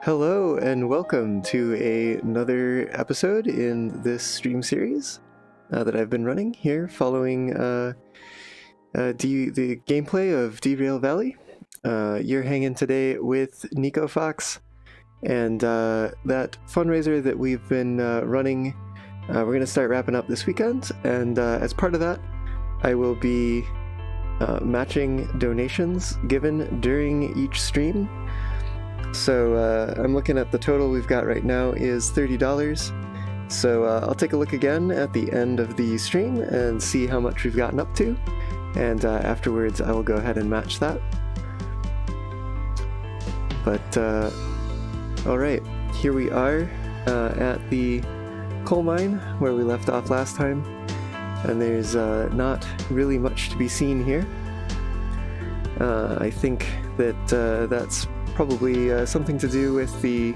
Hello and welcome to another episode in this stream series that I've been running here following the gameplay of Derail Valley. You're hanging today with Nico Fox, and that fundraiser that we've been running, we're going to start wrapping up this weekend, and as part of that, I will be matching donations given during each stream. So I'm looking at the total we've got right now is $30. So I'll take a look again at the end of the stream and see how much we've gotten up to. And afterwards I will go ahead and match that. But alright, here we are at the coal mine where we left off last time. And there's not really much to be seen here. I think that that's probably something to do with the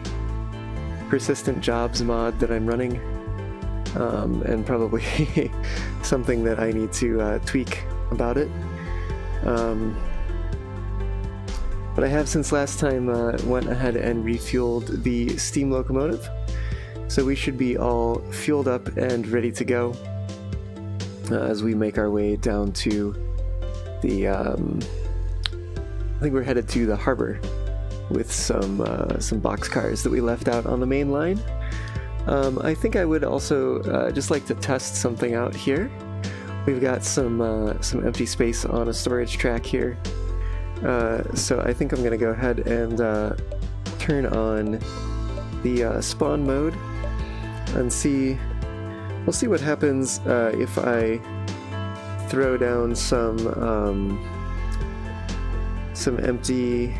persistent jobs mod that I'm running, and probably something that I need to tweak about it. But I have since last time went ahead and refueled the steam locomotive, so we should be all fueled up and ready to go as we make our way down to the I think we're headed to the harbor with some boxcars that we left out on the main line. I think I would also just like to test something out here. We've got some empty space on a storage track here, so I think I'm going to go ahead and turn on the spawn mode and we'll see what happens if I throw down some empty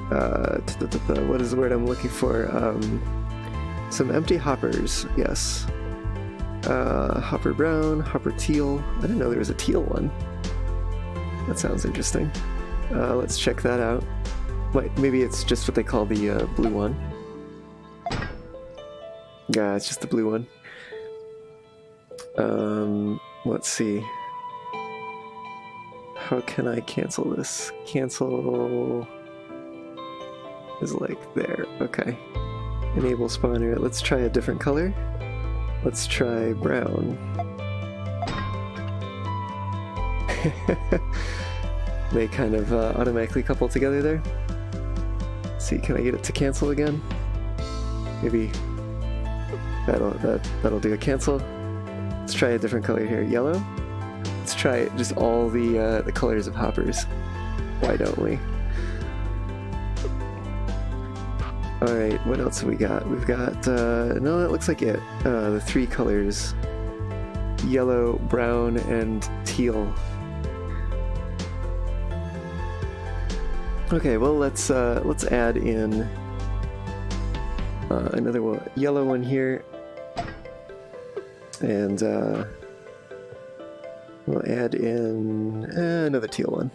what is the word I'm looking for? Some empty hoppers, yes. Hopper brown, hopper teal. I didn't know there was a teal one. That sounds interesting. Let's check that out. Maybe it's just what they call the blue one. Yeah, it's just the blue one. Let's see. How can I cancel this? Cancel is like there. Okay. Enable spawner. Let's try a different color. Let's try brown. They kind of automatically couple together there. Let's see, can I get it to cancel again? Maybe that'll do a cancel. Let's try a different color here. Yellow. Let's try just all the colors of hoppers. Why don't we? Alright, what else have we got? We've got, no, that looks like it. The three colors. Yellow, brown, and teal. Okay, well let's add in another one, yellow one here. And we'll add in another teal one.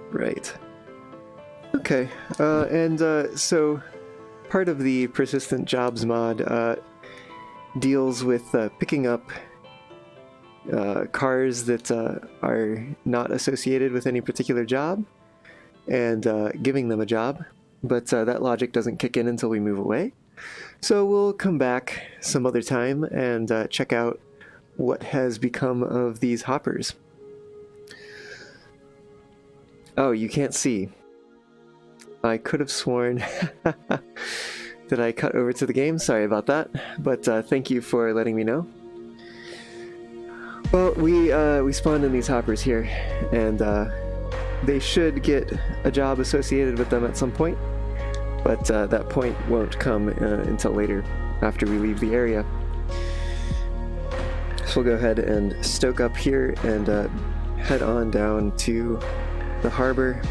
Right. Okay, so part of the persistent jobs mod deals with picking up cars that are not associated with any particular job and giving them a job, but that logic doesn't kick in until we move away. So we'll come back some other time and check out what has become of these hoppers. Oh, you can't see. I could have sworn that I cut over to the game. Sorry about that, but thank you for letting me know. Well, we spawned in these hoppers here, and they should get a job associated with them at some point, but that point won't come until later, after we leave the area. So we'll go ahead and stoke up here and head on down to the harbor.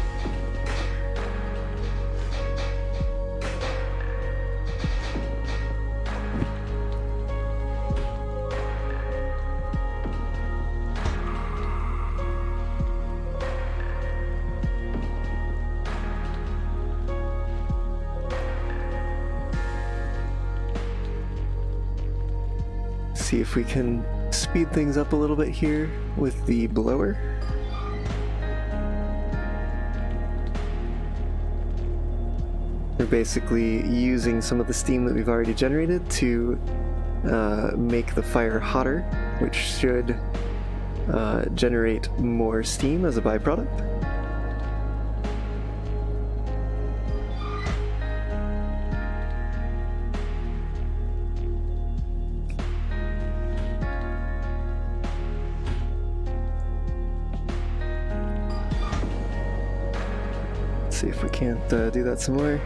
See if we can speed things up a little bit here with the blower. We're basically using some of the steam that we've already generated to make the fire hotter, which should generate more steam as a byproduct. Let's see if we can't do that some more.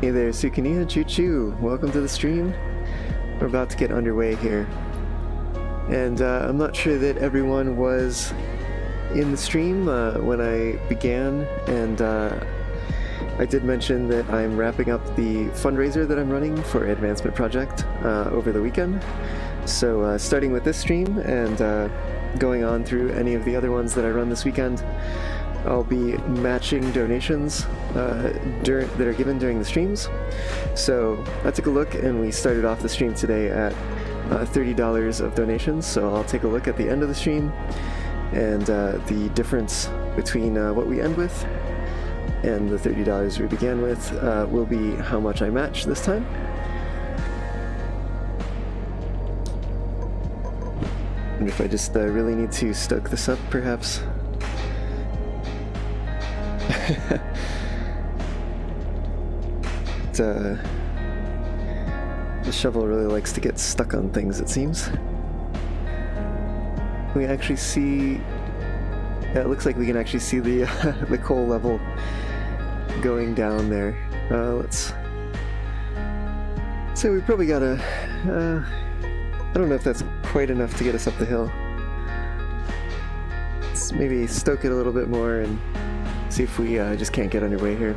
Hey there, Sukania, Choo-Choo! Welcome to the stream. We're about to get underway here. And I'm not sure that everyone was in the stream when I began, and I did mention that I'm wrapping up the fundraiser that I'm running for Advancement Project over the weekend. So starting with this stream and going on through any of the other ones that I run this weekend, I'll be matching donations that are given during the streams. So I took a look and we started off the stream today at $30 of donations. So I'll take a look at the end of the stream, and the difference between what we end with and the $30 we began with will be how much I match this time. And if I just really need to stoke this up, perhaps. The shovel really likes to get stuck on things, it seems. We actually see... Yeah, it looks like we can actually see the the coal level going down there. Let's say we probably gotta... I don't know if that's quite enough to get us up the hill. Let's maybe stoke it a little bit more and see if we just can't get underway here.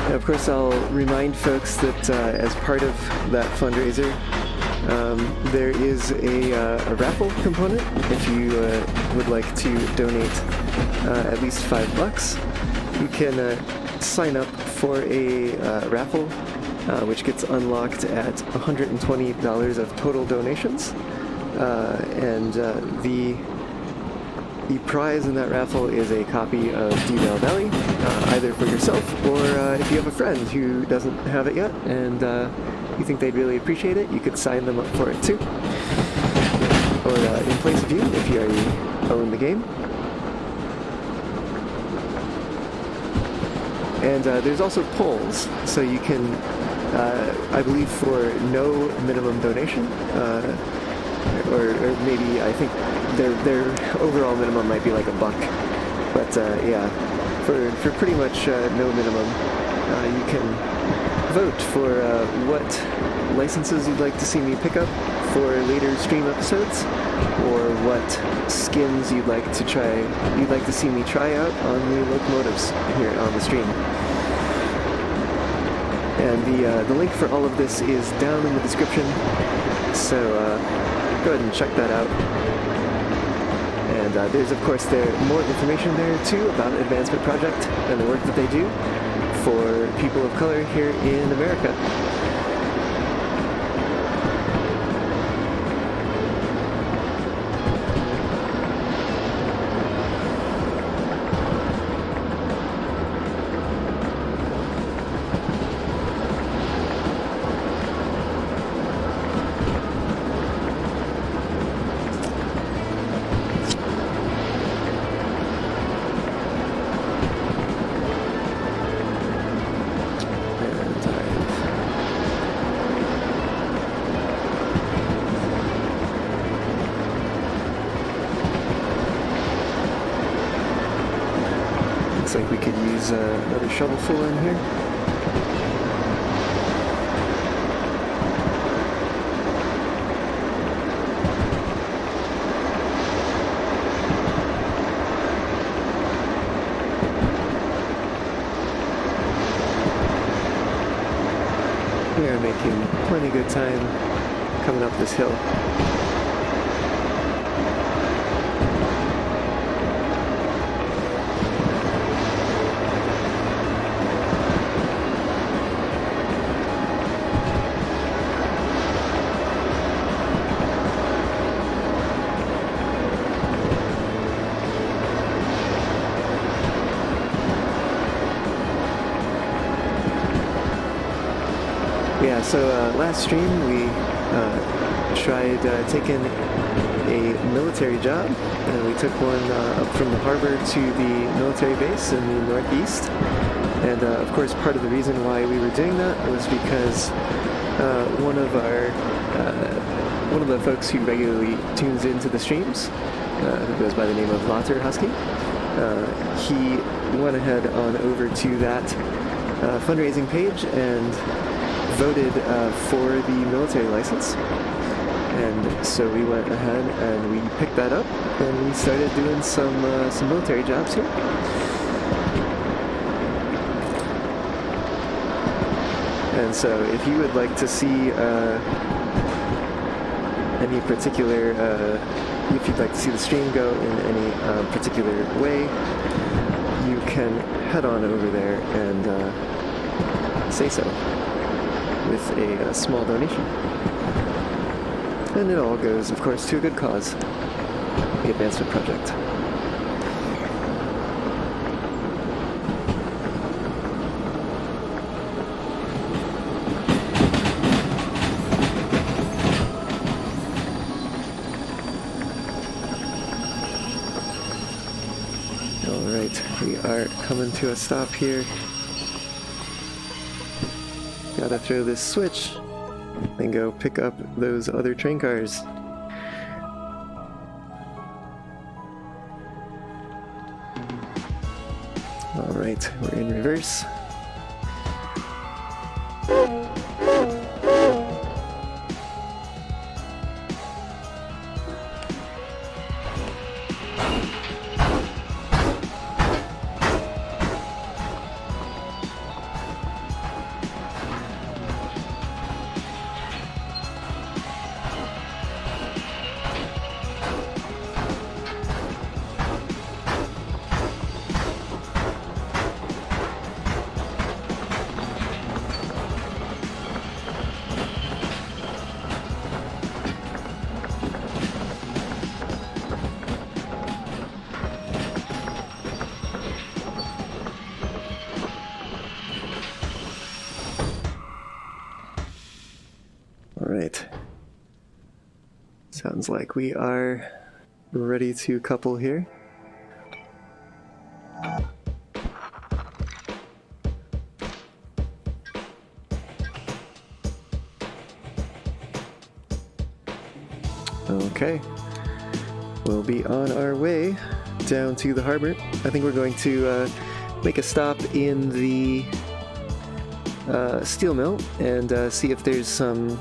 Of course, I'll remind folks that as part of that fundraiser, there is a raffle component. If you would like to donate at least $5, you can sign up for a raffle, which gets unlocked at $120 of total donations. And the prize in that raffle is a copy of Derail Valley, either for yourself or if you have a friend who doesn't have it yet and you think they'd really appreciate it, you could sign them up for it too. Or in place of you, if you already own the game. And there's also polls, so you can, I believe for no minimum donation, or maybe I think their overall minimum might be like $1, but yeah, for pretty much no minimum, you can vote for what licenses you'd like to see me pick up for later stream episodes, or what skins you'd like to see me try out on the locomotives here on the stream. And the link for all of this is down in the description, so go ahead and check that out. And there's of course more information there too about Advancement Project and the work that they do for people of color here in America. Looks like we could use another shovelful in here. are making plenty good time coming up this hill. Yeah, so last stream we tried taking a military job, and we took one up from the harbor to the military base in the northeast. And of course, part of the reason why we were doing that was because one of the folks who regularly tunes into the streams, who goes by the name of Lotter Husky, he went ahead on over to that fundraising page and voted for the military license. And so we went ahead and we picked that up and we started doing some military jobs here. And so if you would like to see any particular, if you'd like to see the stream go in any particular way, you can head on over there and say so with a small donation. And it all goes, of course, to a good cause, the Advancement Project. Alright, we are coming to a stop here. Gotta throw this switch and go pick up those other train cars. Alright, we're in reverse. Alright. Sounds like we are ready to couple here. Okay. We'll be on our way down to the harbor. I think we're going to make a stop in the steel mill and see if there's some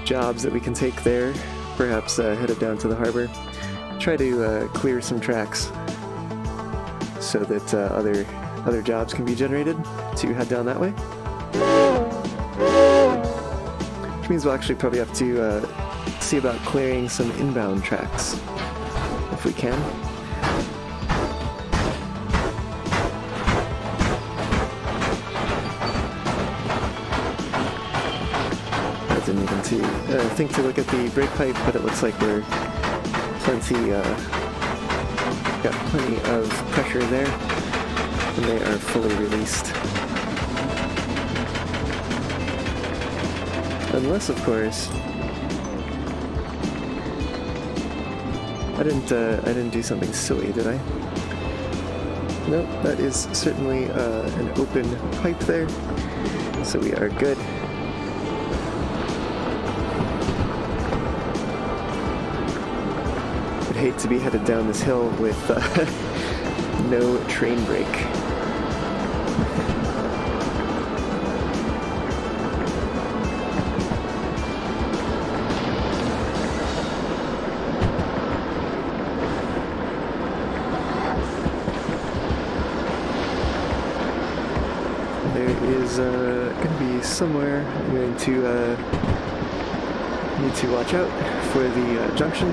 jobs that we can take there. Perhaps headed down to the harbor. Try to clear some tracks so that other jobs can be generated to head down that way. Which means we'll actually probably have to see about clearing some inbound tracks if we can. Didn't even think to look at the brake pipe, but it looks like we're got plenty of pressure there, and they are fully released. Unless, of course, I didn't do something silly, did I? Nope, that is certainly an open pipe there, so we are good. Hate to be headed down this hill with no train brake. There is is going to be somewhere. I'm going to need to watch out for the junction.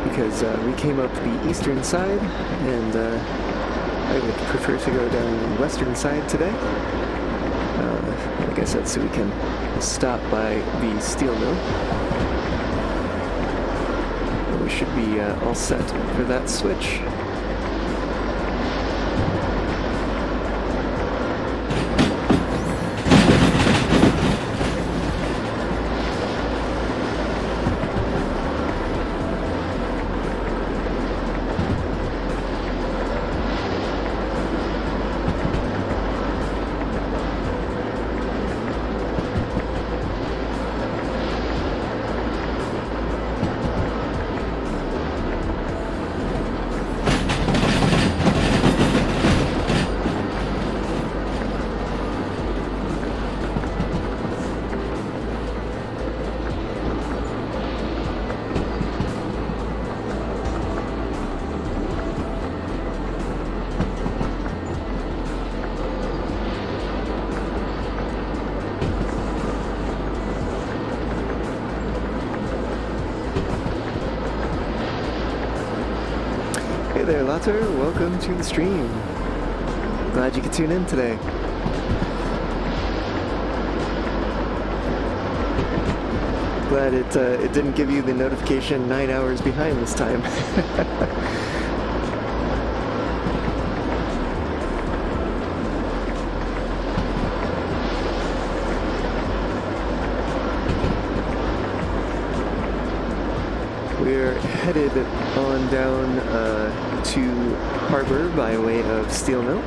Because we came up the eastern side, and I would prefer to go down the western side today. Like I said, so we can stop by the steel mill. And we should be all set for that switch. Hey there, Latter. Welcome to the stream. Glad you could tune in today. Glad it didn't give you the notification 9 hours behind this time. We're headed on down to Harbor by way of Steel Mill,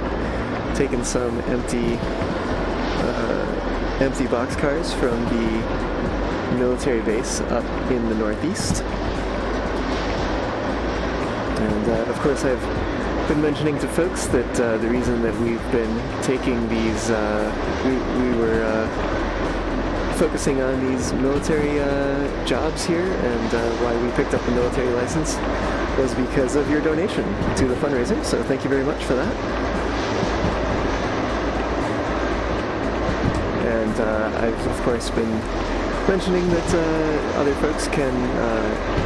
taking some empty boxcars from the military base up in the northeast. And of course I've been mentioning to folks that the reason that we've been taking these, we were focusing on these military jobs here, and why we picked up the military license was because of your donation to the fundraiser, so thank you very much for that. And I've of course been mentioning that other folks can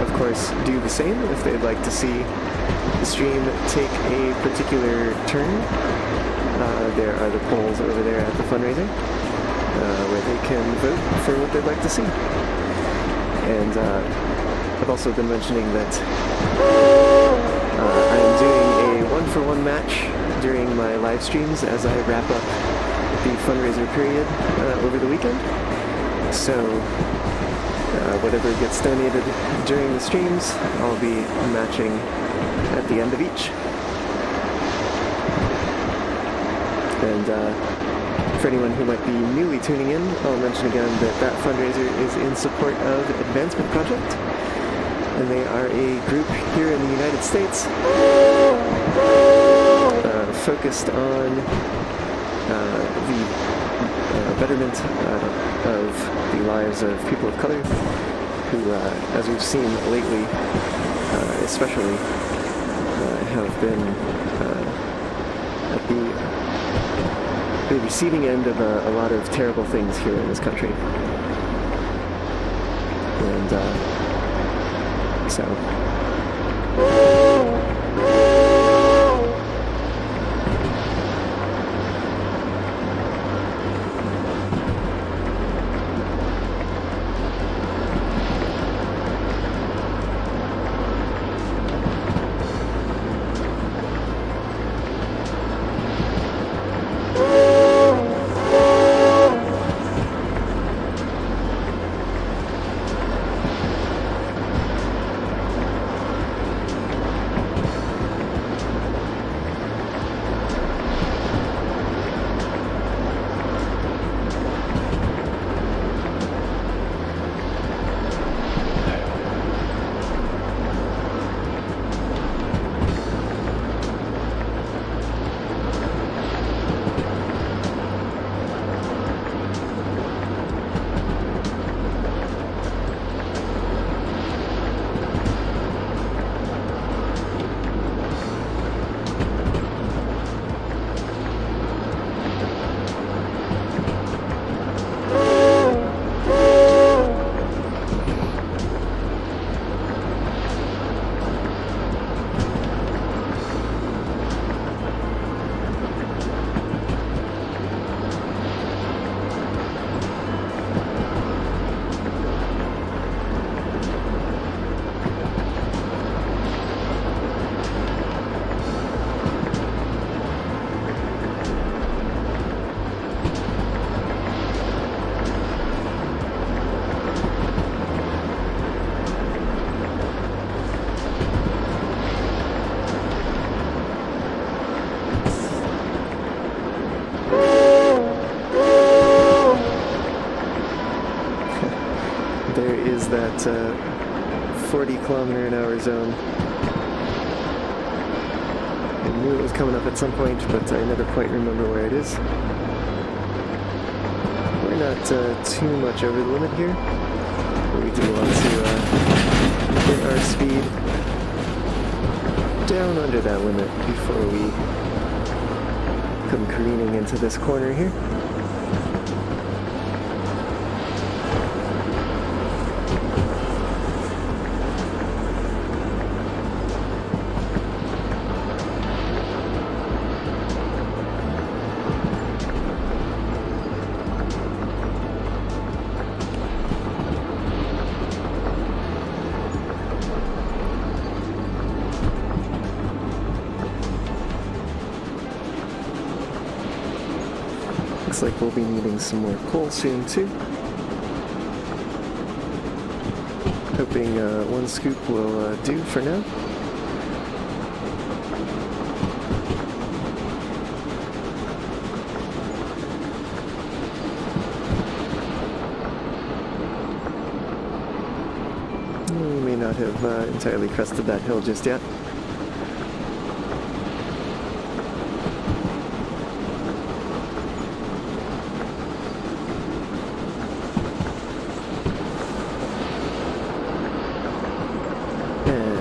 of course do the same if they'd like to see the stream take a particular turn. There are the polls over there at the fundraiser, where they can vote for what they'd like to see. And I've also been mentioning that I'm doing a one-for-one match during my live streams as I wrap up the fundraiser period over the weekend. So whatever gets donated during the streams, I'll be matching at the end of each. And for anyone who might be newly tuning in, I'll mention again that that fundraiser is in support of Advancement Project, and they are a group here in the United States focused on the betterment of the lives of people of color who, as we've seen lately, especially, have been at the receiving end of a lot of terrible things here in this country. And so that 40-kilometer-an-hour zone. I knew it was coming up at some point, but I never quite remember where it is. We're not too much over the limit here, but we do want to get our speed down under that limit before we come careening into this corner here. Looks like we'll be needing some more coal soon too. Hoping one scoop will do for now. We may not have entirely crested that hill just yet.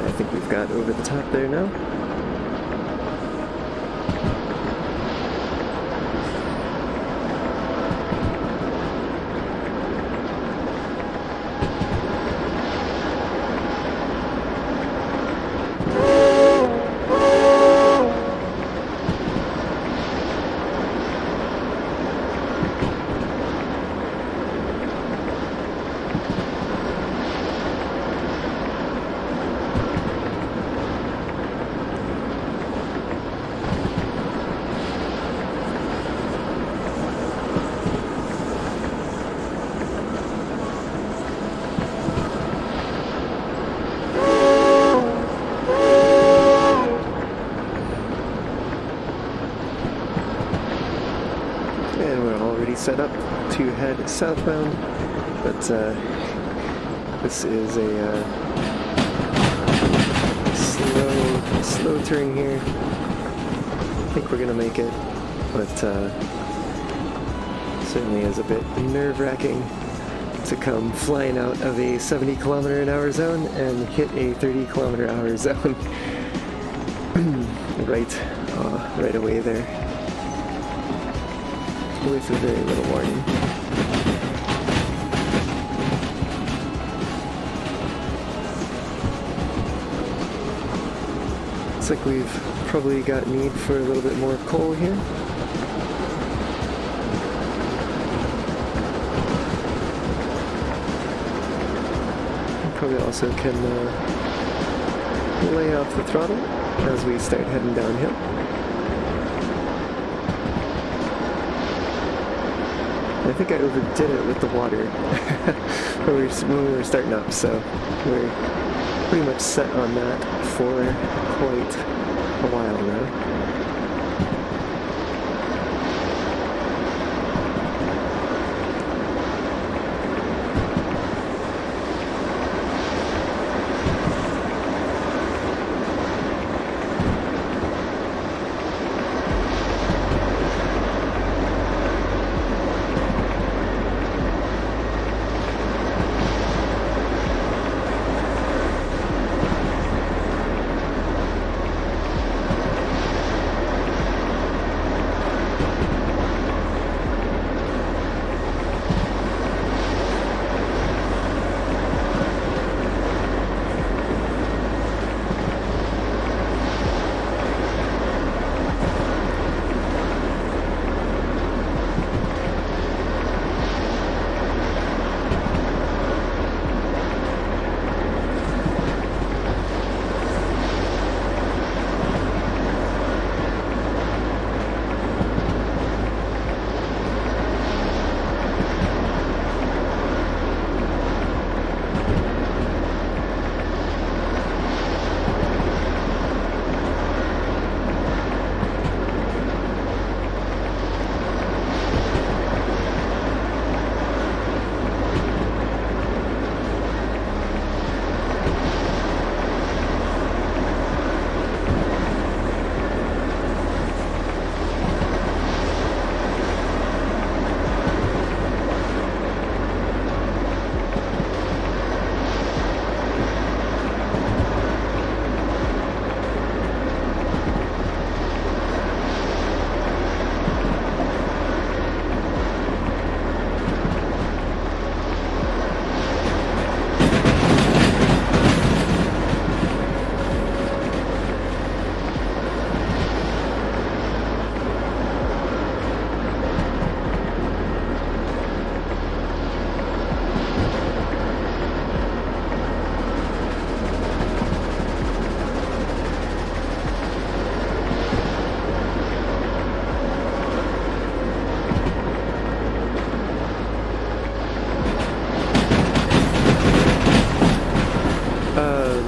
I think we've got over the top there now. And we're already set up to head southbound, but this is a slow turn here. I think we're gonna make it, but certainly is a bit nerve-wracking to come flying out of a 70-kilometer-an-hour zone and hit a 30-kilometer-hour zone right away there, with very little warning. Looks like we've probably got need for a little bit more coal here. Probably also can lay off the throttle as we start heading downhill. I think I overdid it with the water when we were starting up, so we're pretty much set on that for quite a while now.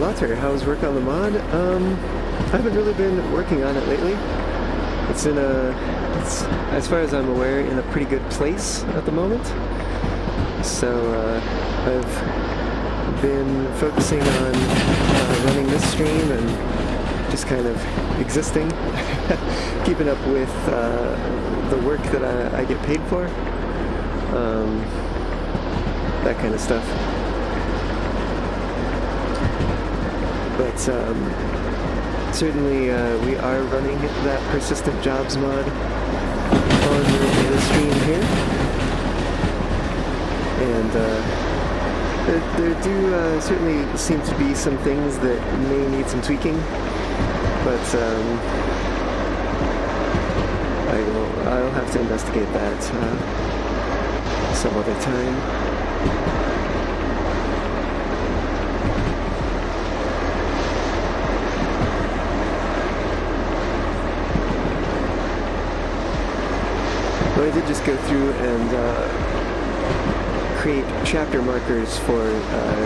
Lotter, how's work on the mod? I haven't really been working on it lately. It's as far as I'm aware, in a pretty good place at the moment. So I've been focusing on running this stream and just kind of existing, keeping up with the work that I get paid for, that kind of stuff. But certainly we are running that persistent jobs mod on the stream here, and there do certainly seem to be some things that may need some tweaking, but I'll have to investigate that some other time. I did just go through and create chapter markers for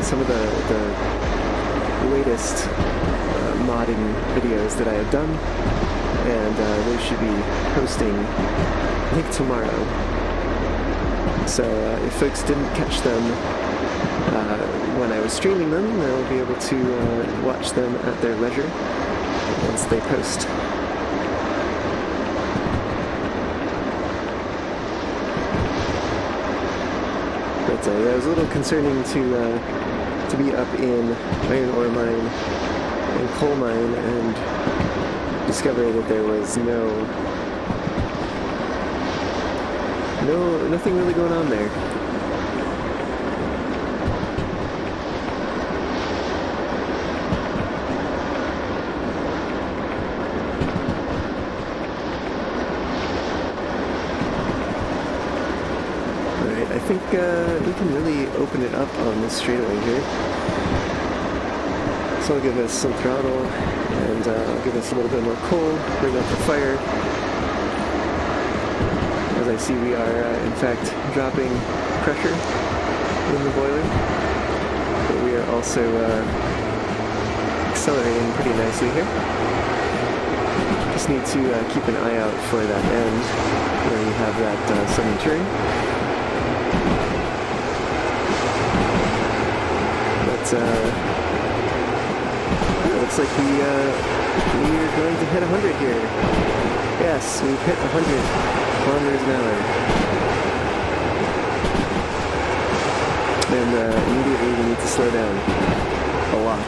some of the latest modding videos that I have done, and they should be posting, I think, tomorrow. So if folks didn't catch them when I was streaming them, they'll be able to watch them at their leisure once they post. But yeah, it was a little concerning to be up in iron ore mine and coal mine and discover that there was nothing really going on there. I think we can really open it up on this straightaway here. So I'll give us some throttle, and I'll give us a little bit more coal, bring up the fire. As I see, we are in fact dropping pressure in the boiler, but we are also accelerating pretty nicely here. Just need to keep an eye out for that end where you have that sudden turn. It looks like we are going to hit 100 here. Yes, we've hit 100 kilometers an hour. And immediately we need to slow down a lot.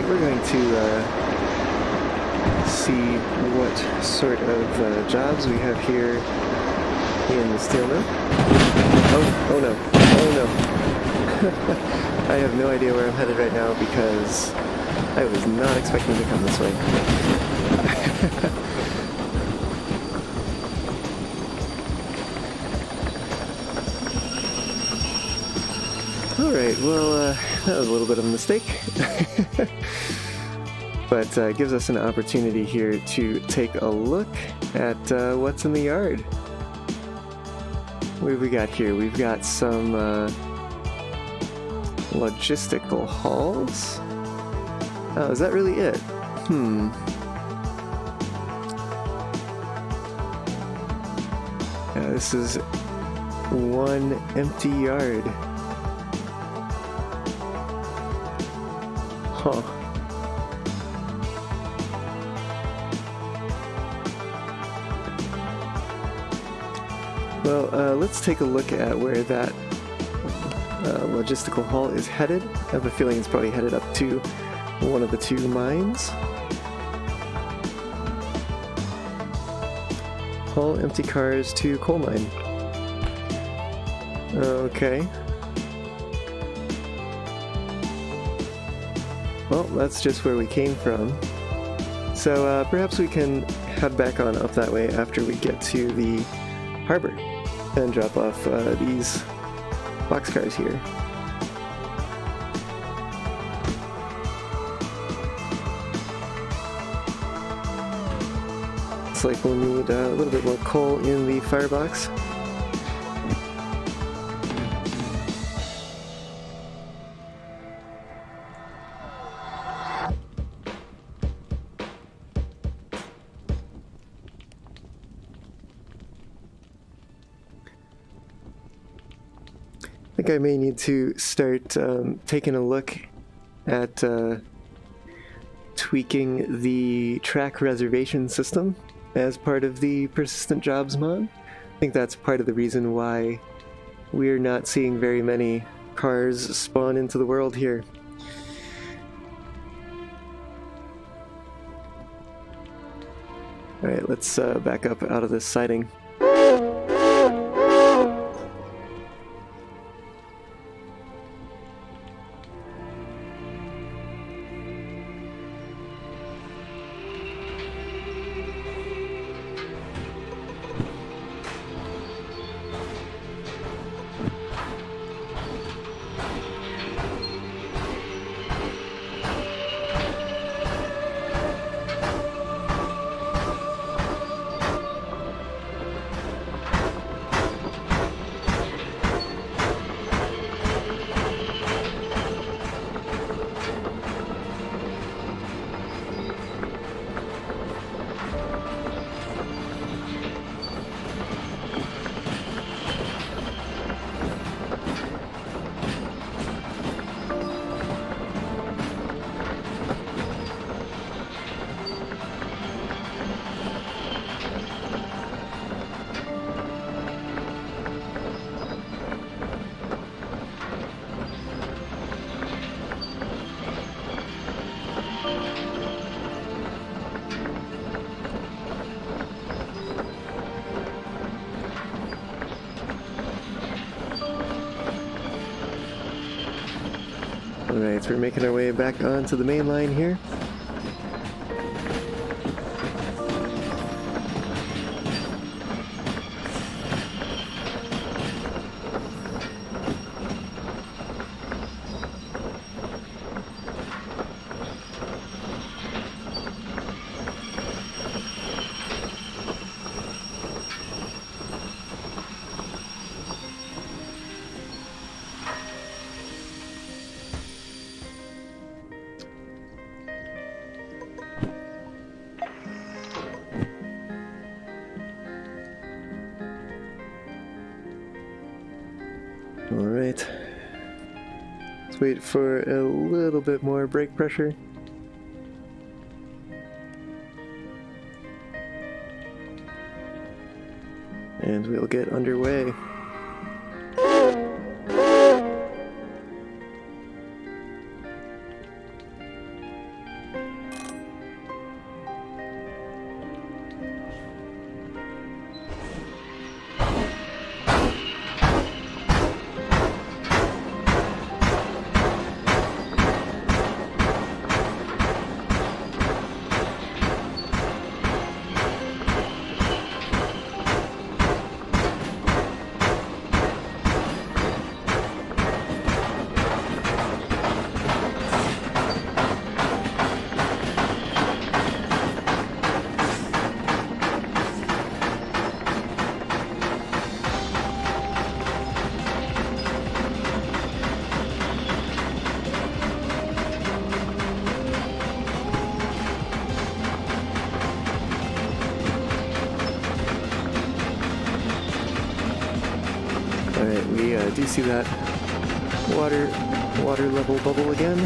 We're going to see what sort of jobs we have here in the steel mill. Oh no, oh no. I have no idea where I'm headed right now because I was not expecting to come this way. Alright, well, that was a little bit of a mistake. But gives us an opportunity here to take a look at what's in the yard. What have we got here? We've got some logistical hauls. Oh, is that really it? Yeah, this is one empty yard. Huh. Well, let's take a look at where that logistical haul is headed. I have a feeling it's probably headed up to one of the two mines. Haul empty cars to coal mine. Okay. Well, that's just where we came from. So perhaps we can head back on up that way after we get to the harbor and drop off these boxcars here. Looks like we'll need a little bit more coal in the firebox. I think I may need to start taking a look at tweaking the track reservation system as part of the persistent jobs mod. I think that's part of the reason why we're not seeing very many cars spawn into the world here. Alright, let's back up out of this siding. Alright, so we're making our way back onto the main line here. Alright, let's wait for a little bit more brake pressure. And we'll get underway. do you see that water level bubble again?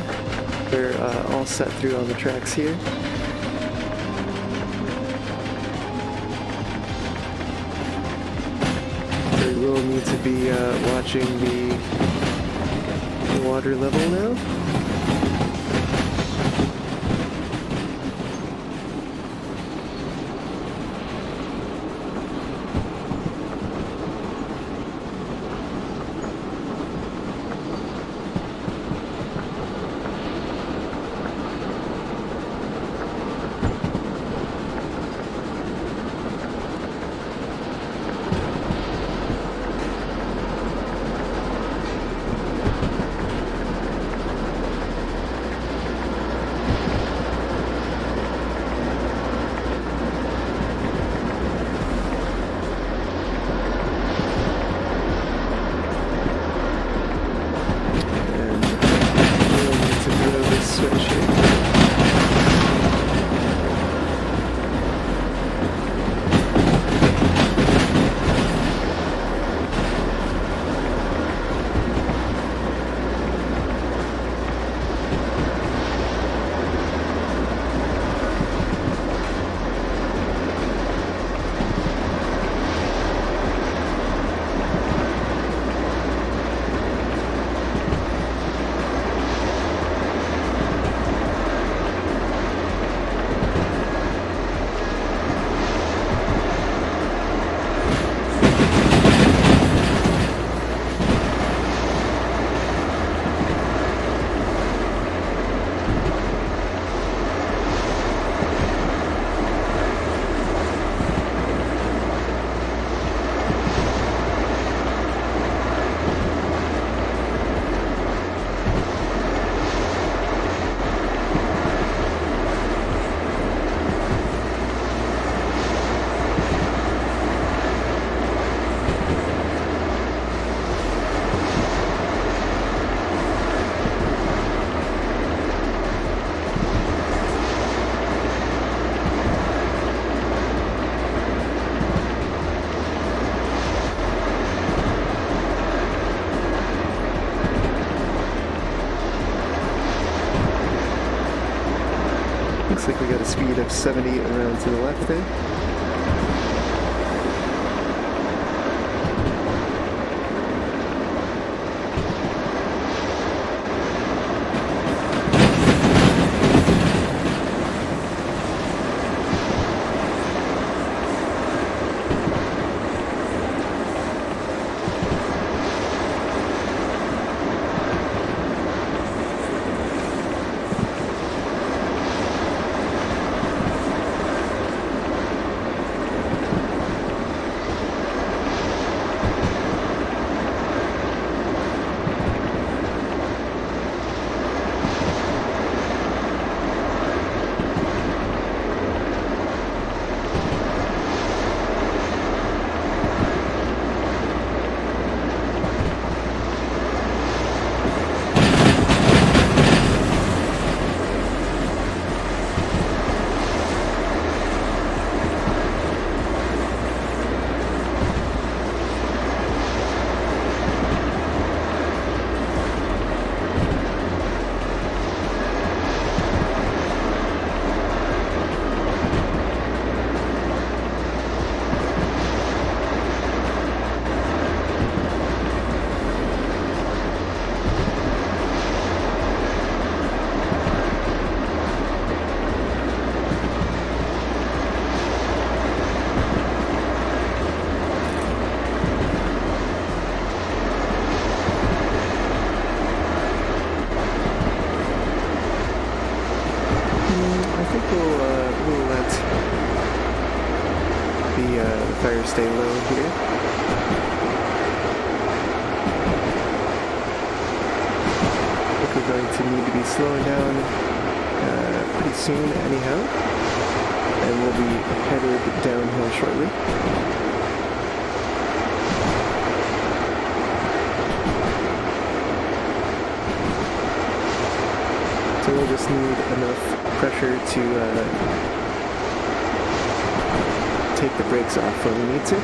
They're all set through on the tracks here. We will need to be watching the water level now. Looks like we got a speed of 70 around to the left there. Fire stay low here. I think we're going to need to be slowing down pretty soon anyhow, and we'll be headed downhill shortly. So we'll just need enough pressure to take the brakes off when we need to.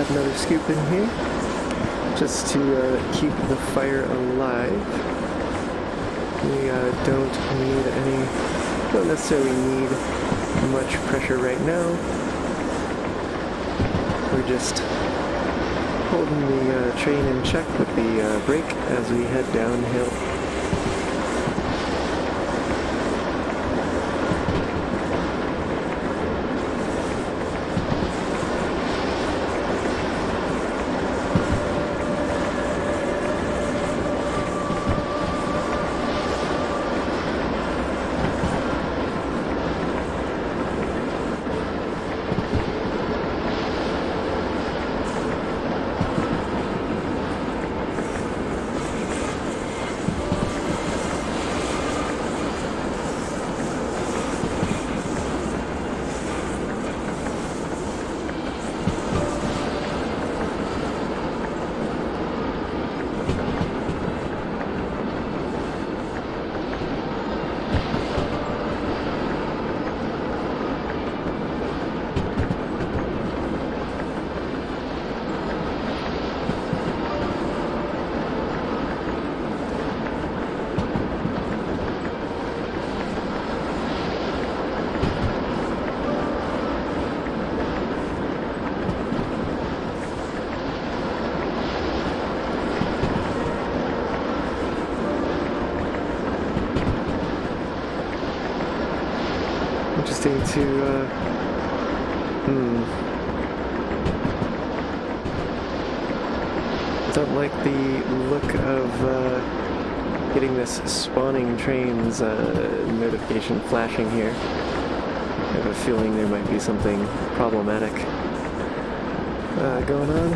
have another scoop in here, just to keep the fire alive. We don't necessarily need much pressure right now. We're just holding the train in check with the brake as we head downhill. Interesting to, don't like the look of getting this spawning trains notification flashing here. I have a feeling there might be something problematic going on.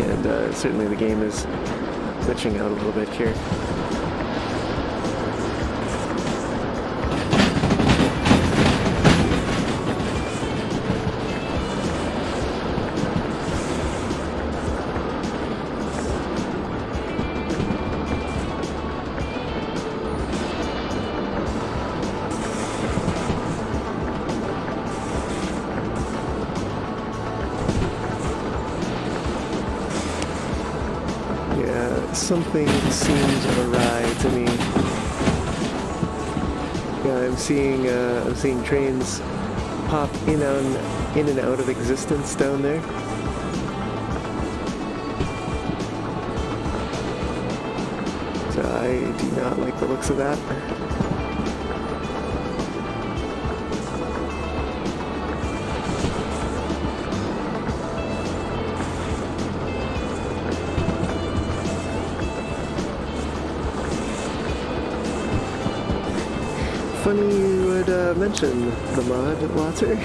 And certainly the game is glitching out a little bit here. Something seems awry to me. Yeah, I'm seeing trains pop in and out of existence down there. So I do not like the looks of that. Funny you would mention the mod, Water.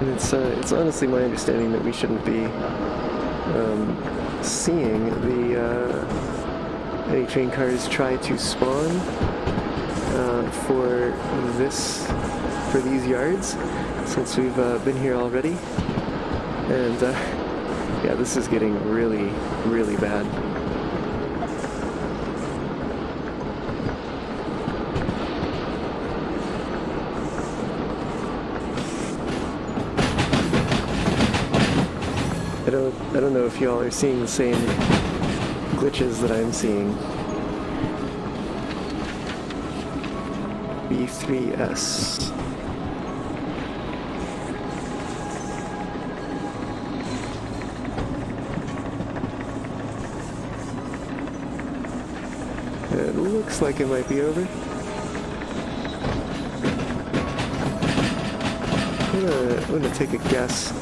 And it's honestly my understanding that we shouldn't be seeing any train cars try to spawn for these yards, since we've been here already. And yeah, this is getting really, really bad. I don't know if y'all are seeing the same glitches that I'm seeing. B3S. It looks like it might be over. I'm gonna take a guess.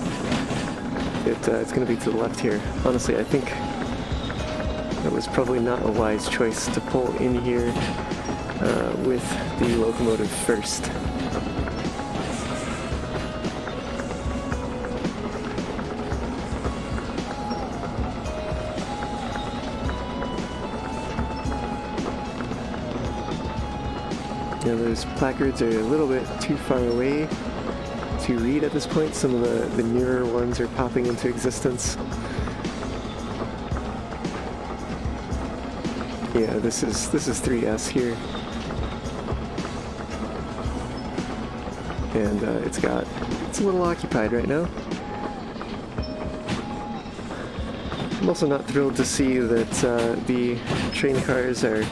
It's going to be to the left here. Honestly, I think That was probably not a wise choice to pull in here with the locomotive first. Yeah, those placards are a little bit too far away to read at this point. Some of the nearer ones are popping into existence. Yeah, this is 3S here. And it's a little occupied right now. I'm also not thrilled to see that the train cars are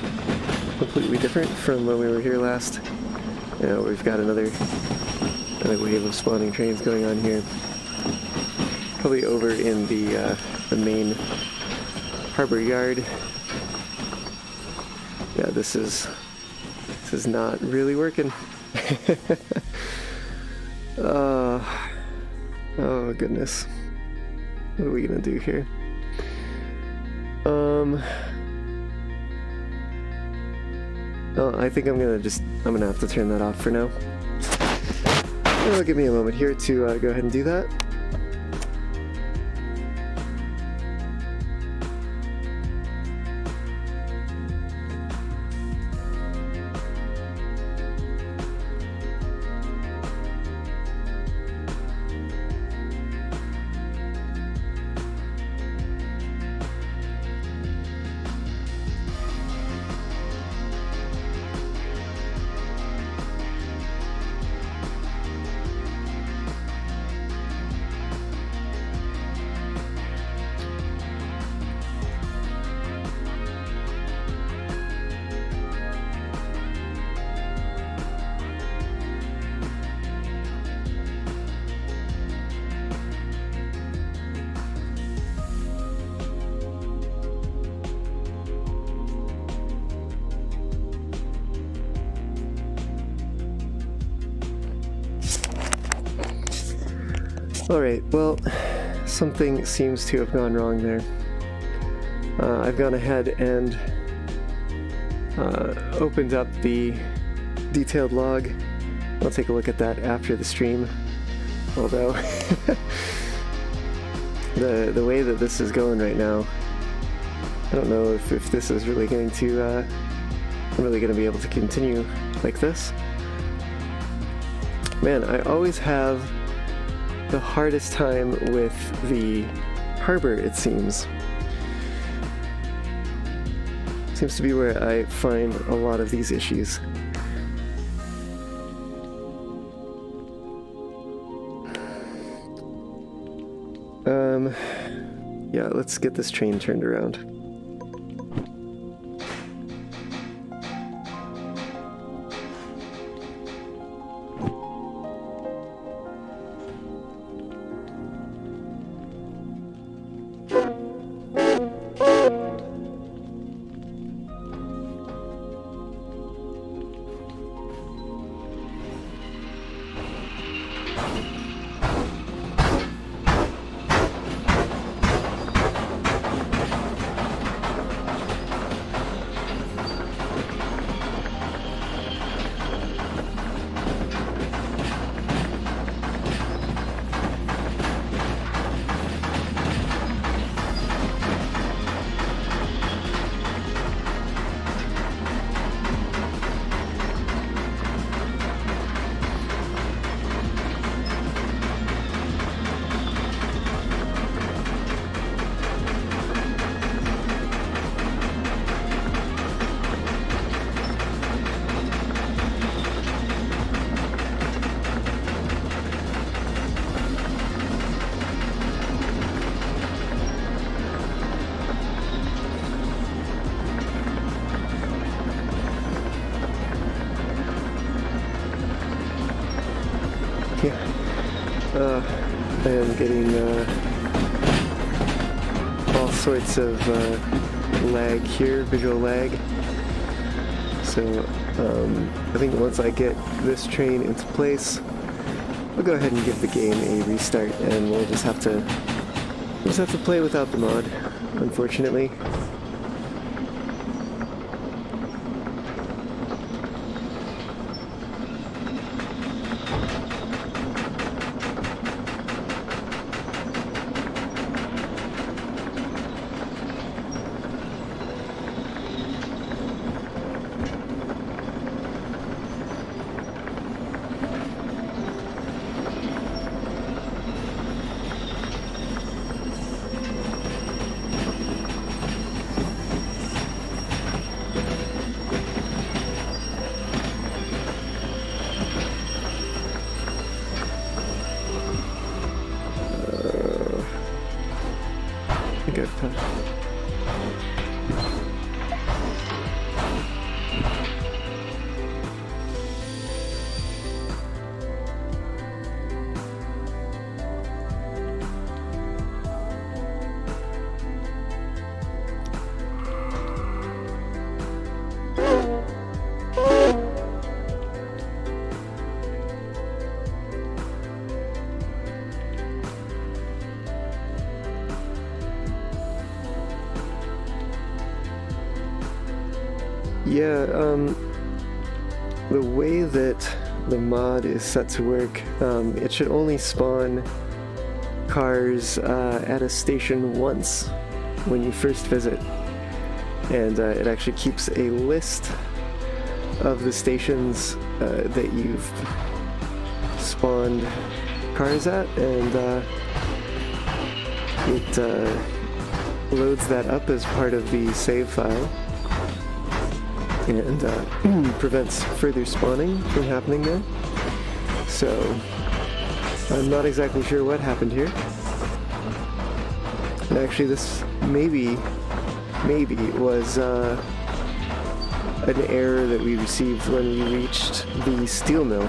completely different from when we were here last. We've got another wave of spawning trains going on here. Probably over in the main harbor yard. Yeah, this is not really working. Oh goodness. What are we gonna do here? I think I'm gonna have to turn that off for now. Give me a moment here to go ahead and do that. Alright, well, something seems to have gone wrong there. I've gone ahead and opened up the detailed log. I'll take a look at that after the stream. Although, the way that this is going right now, I don't know if this is really going to, I'm really going to be able to continue like this. Man, I always have the hardest time with the harbor, it seems. Seems to be where I find a lot of these issues. Yeah, let's get this train turned around. I am getting all sorts of lag here, visual lag. So I think once I get this train into place, I'll go ahead and give the game a restart, and we'll just have to play without the mod, unfortunately. Yeah, the way that the mod is set to work, it should only spawn cars at a station once when you first visit, and it actually keeps a list of the stations that you've spawned cars at, and it loads that up as part of the save file and prevents further spawning from happening there. So I'm not exactly sure what happened here. And actually this maybe was an error that we received when we reached the steel mill,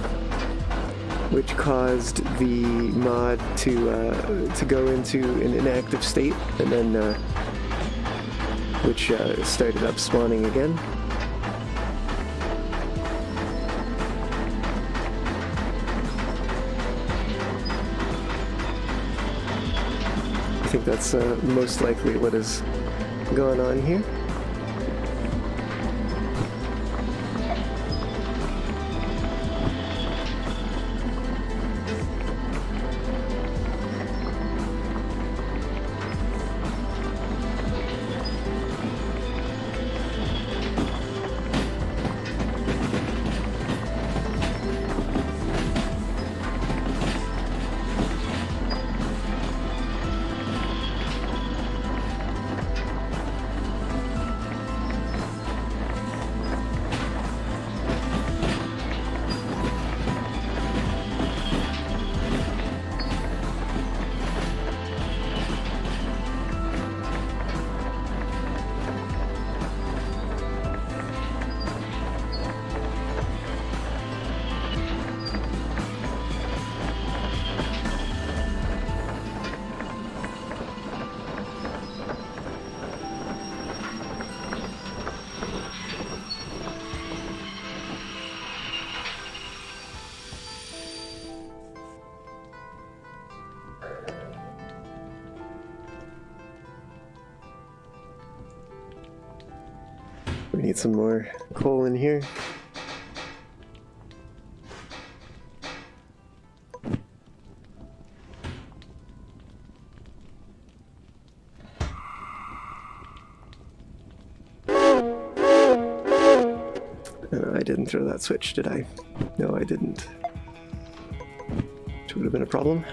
which caused the mod to go into an inactive state, and then which started up spawning again. I think that's most likely what has gone on here. We need some more coal in here. I didn't throw that switch, did I? No, I didn't. Which would have been a problem.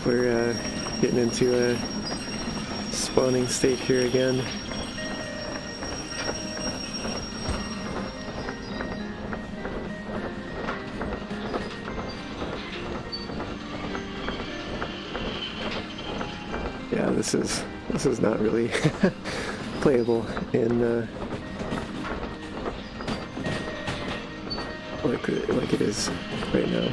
we're getting into a spawning state here again. Yeah, this is not really playable in like it is right now.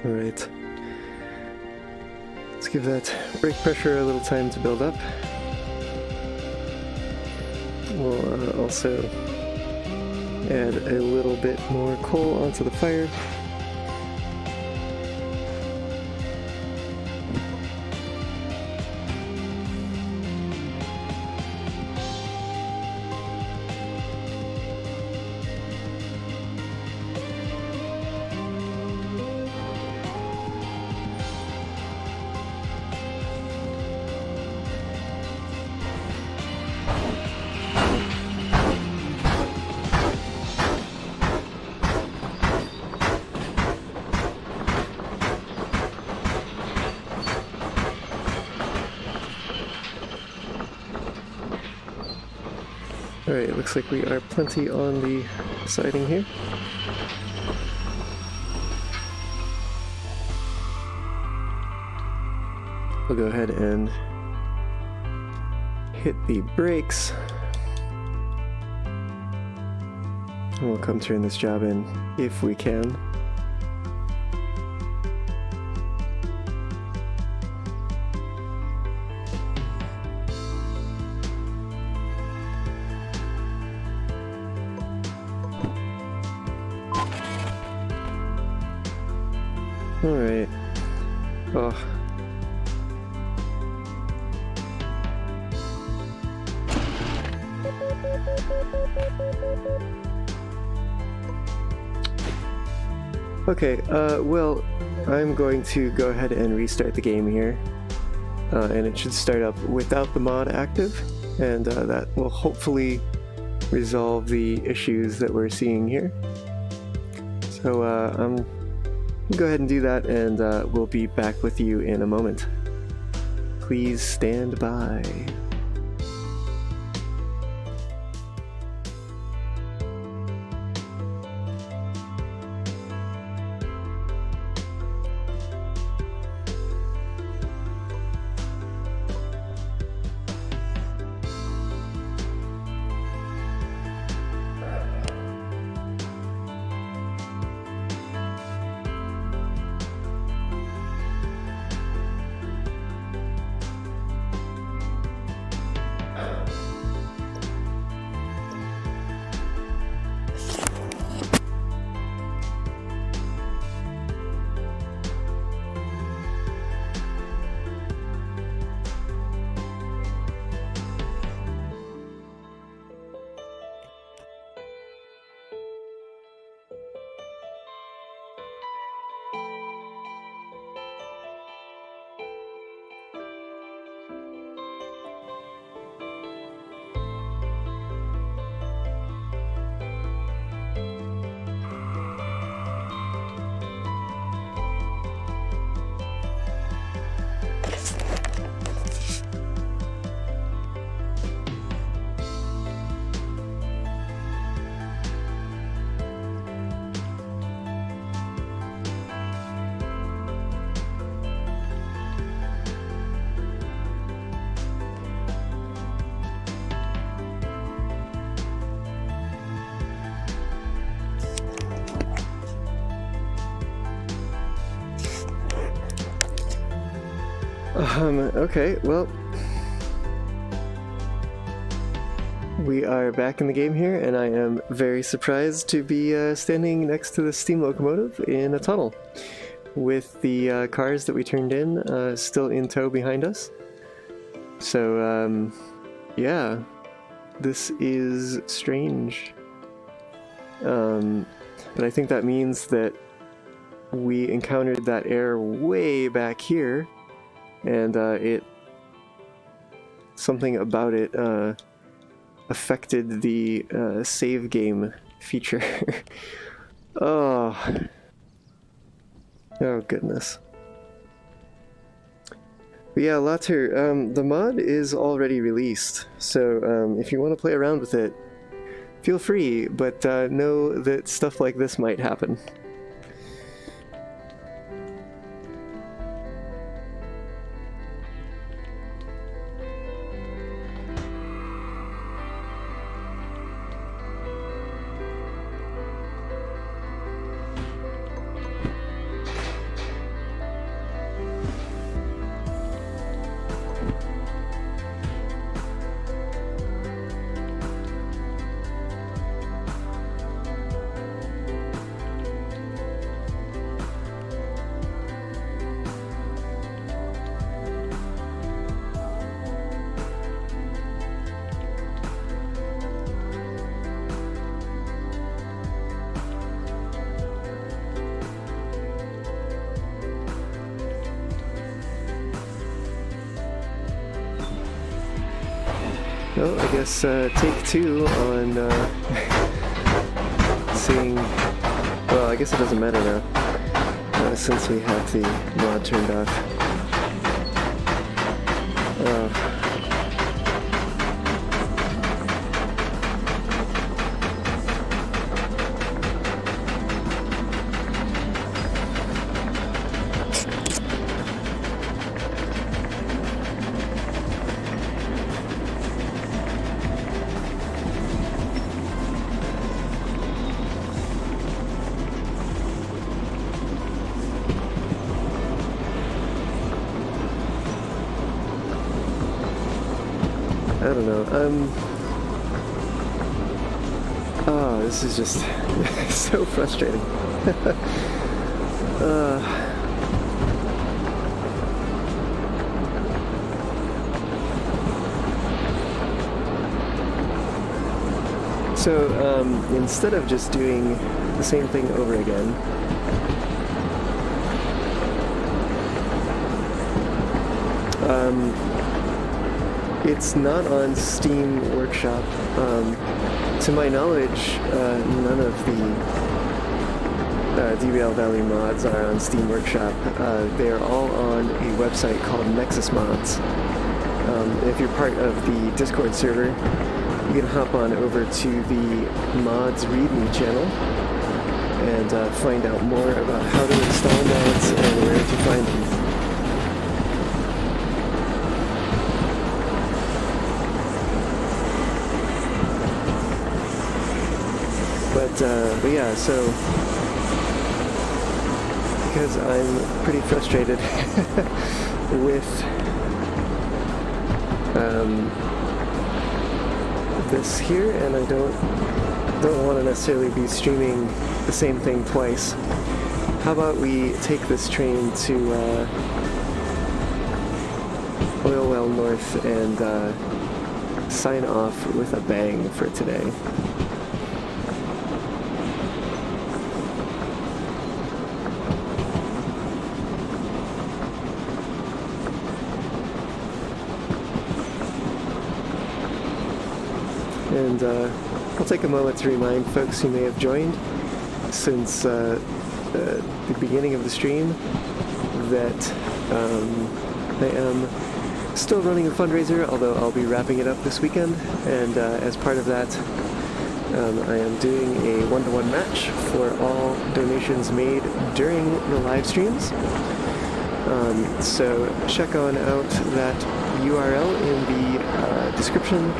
Alright, let's give that brake pressure a little time to build up. We'll also add a little bit more coal onto the fire. Alright, looks like we are plenty on the siding here. We'll go ahead and hit the brakes. And we'll come turn this job in if we can. Alright. Oh. Okay, well, I'm going to go ahead and restart the game here. And it should start up without the mod active, and that will hopefully resolve the issues that we're seeing here. So, go ahead and do that, and we'll be back with you in a moment. Please stand by. Okay, well, We are back in the game here, and I am very surprised to be standing next to the steam locomotive in a tunnel, with the cars that we turned in still in tow behind us. So, yeah, this is strange. But I think that means that we encountered that error way back here, and something about it affected the save game feature. Oh goodness. But yeah, Later, the mod is already released, so if you want to play around with it, feel free, but know that stuff like this might happen. Well, I guess take two on seeing... Well, I guess it doesn't matter now, since we have the mod turned off. I don't know, oh, this is just so frustrating. So, instead of just doing the same thing over again, it's not on Steam Workshop. To my knowledge, none of the Derail Valley mods are on Steam Workshop. They are all on a website called Nexus Mods. If you're part of the Discord server, you can hop on over to the mods README channel and find out more about how to install mods and where to find them. But yeah, so because I'm pretty frustrated with this here, and I don't want to necessarily be streaming the same thing twice. How about we take this train to Oilwell North and sign off with a bang for today. And I'll take a moment to remind folks who may have joined since the beginning of the stream that I am still running a fundraiser, although I'll be wrapping it up this weekend, and as part of that I am doing a one-to-one match for all donations made during the live streams. So check on out that URL in the description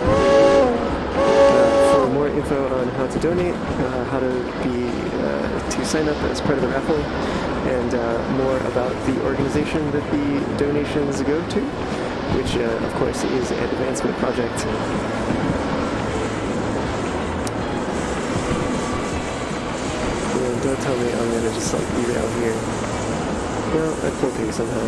for more info on how to donate, how to sign up as part of the raffle, and more about the organization that the donations go to, which of course is Advancement Project. Don't tell me I'm gonna just like derail here. Well, I pulled through somehow.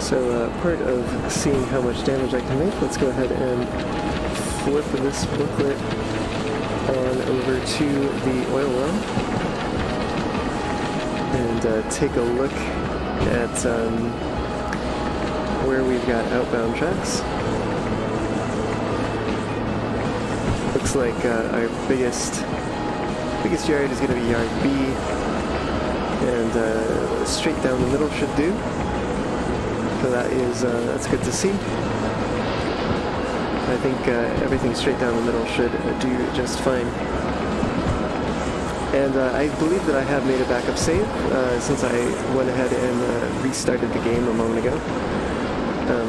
So part of seeing how much damage I can make, let's go ahead and flip this booklet on over to the oil well and take a look at where we've got outbound tracks. Looks like our biggest yard is going to be yard B, and straight down the middle should do. So that's good to see. I think everything straight down the middle should do just fine. And I believe that I have made a backup save since I went ahead and restarted the game a moment ago.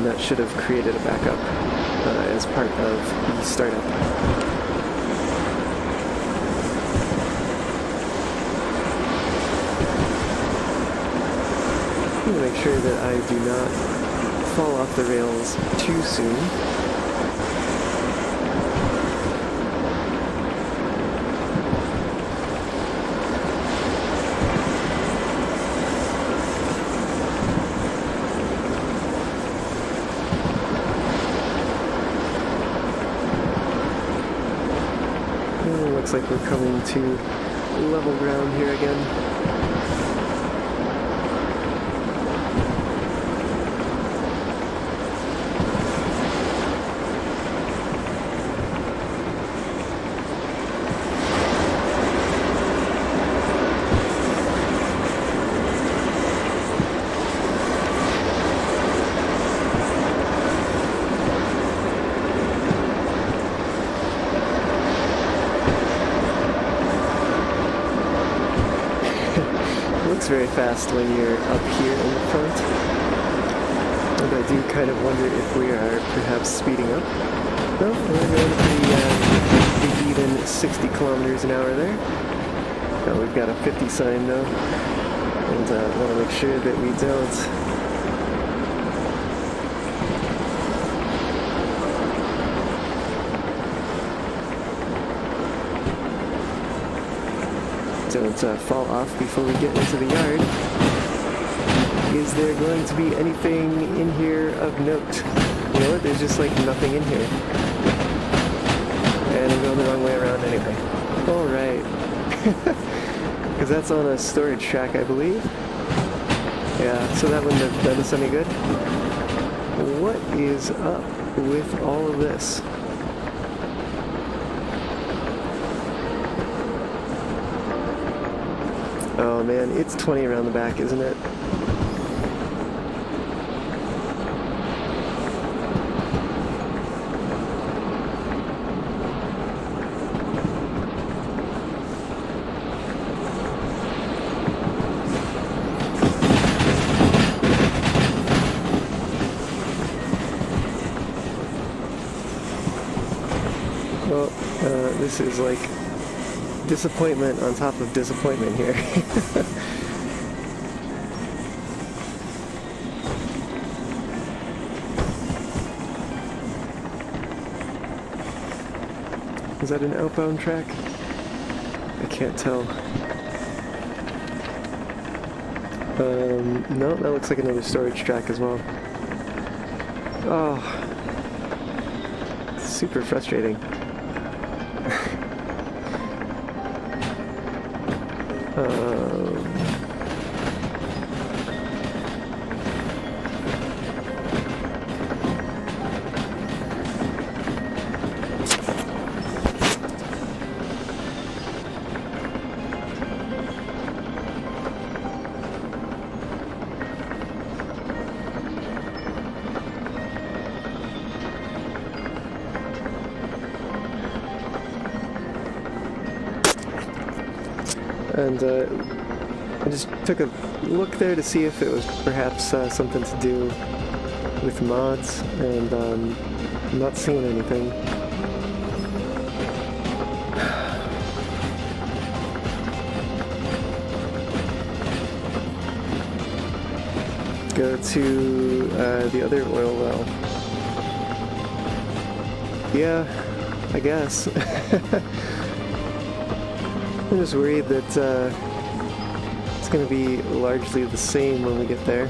That should have created a backup as part of the startup. Make sure that I do not fall off the rails too soon. And it looks like we're coming to level ground here again. Very fast when you're up here in the front, and I do kind of wonder if we are perhaps speeding up. No, we're going pretty even 60 kilometers an hour there. Now we've got a 50 sign though, and want to make sure that we don't fall off before we get into the yard. Is there going to be anything in here of note? You know what, there's just like nothing in here. And I'm going the wrong way around anyway. Alright. Because that's on a storage track, I believe. Yeah, so that wouldn't have done us any good. What is up with all of this? Oh man, it's 20 around the back, isn't it? Well, this is like disappointment on top of disappointment here. Is that an outbound track? I can't tell. No, that looks like another storage track as well. Oh, super frustrating. And I just took a look there to see if it was perhaps something to do with mods, and I'm not seeing anything. Go to the other oil well. Yeah, I guess. I'm just worried that it's going to be largely the same when we get there.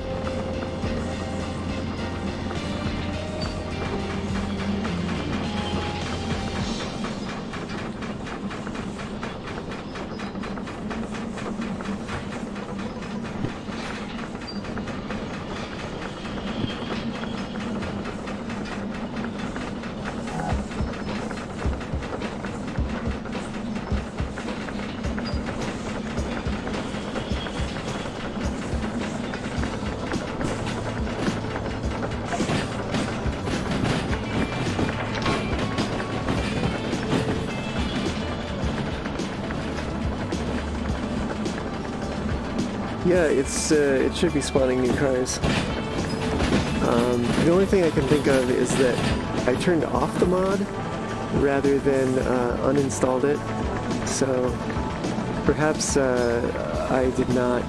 Yeah, it should be spawning new cars. The only thing I can think of is that I turned off the mod rather than uninstalled it. So perhaps I did not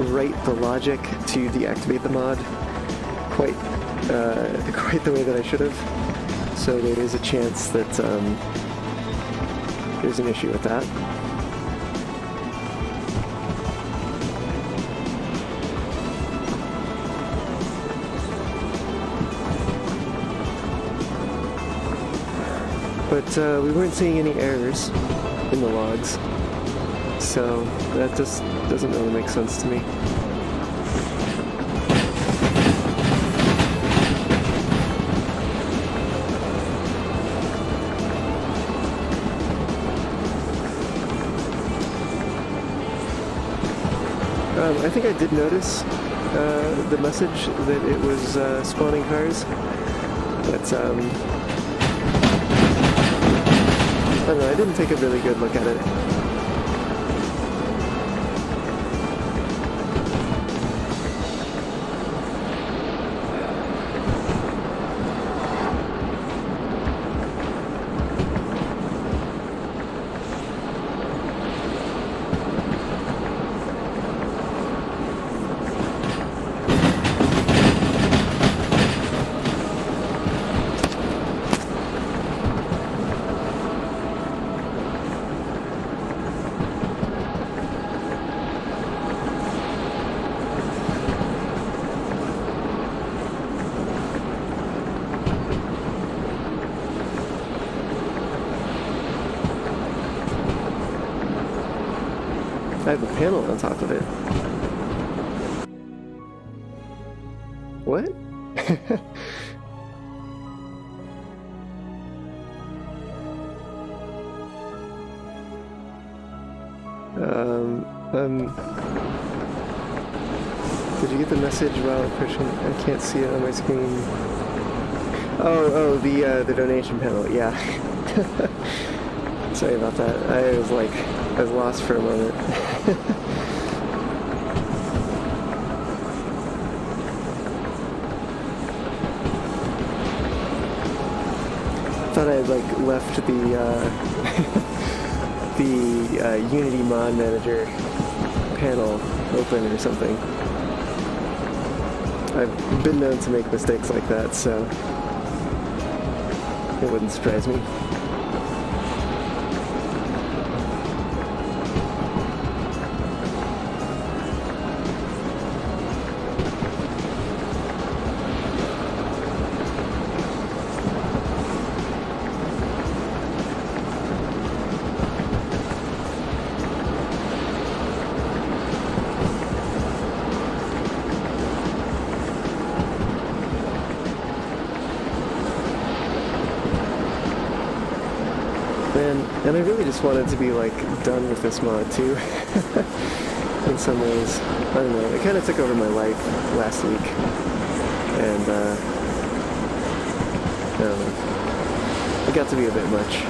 write the logic to deactivate the mod quite the way that I should have. So there is a chance that there's an issue with that. But we weren't seeing any errors in the logs, so that just doesn't really make sense to me. I think I did notice the message that it was spawning cars, but I don't know, I didn't take a really good look at it. I have a panel on top of it. What? Did you get the message while pushing? I can't see it on my screen. Oh, the donation panel. Yeah. Sorry about that. I was lost for a moment. Thought I had left the Unity Mod Manager panel open or something. I've been known to make mistakes like that, so it wouldn't surprise me. And I really just wanted to be like done with this mod too. In some ways. I don't know, it kind of took over my life last week. And I don't know. It got to be a bit much.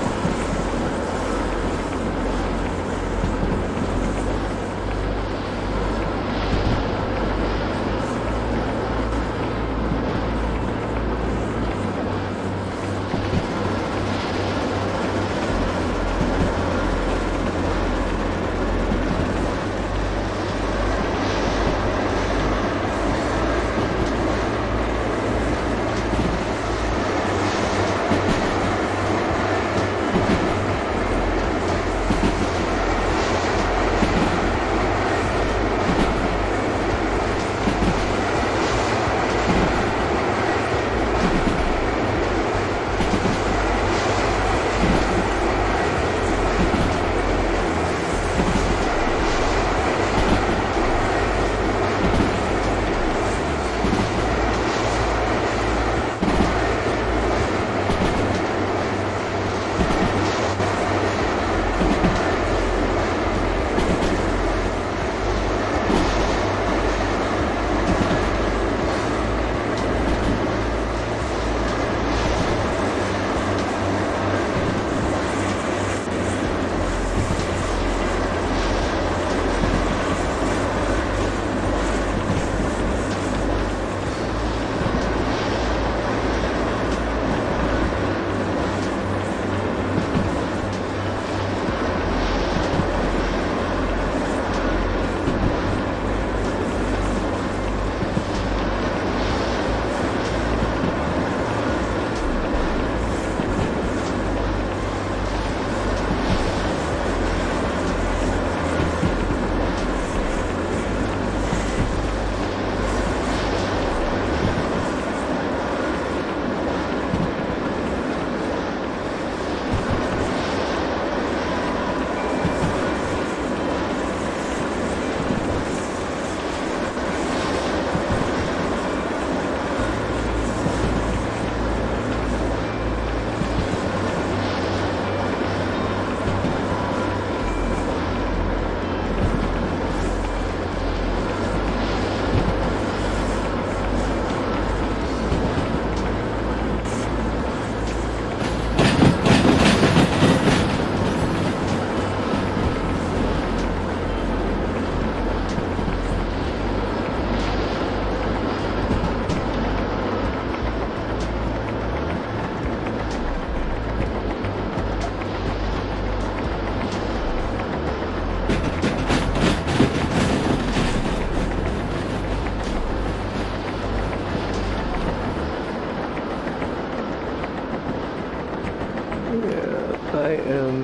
I am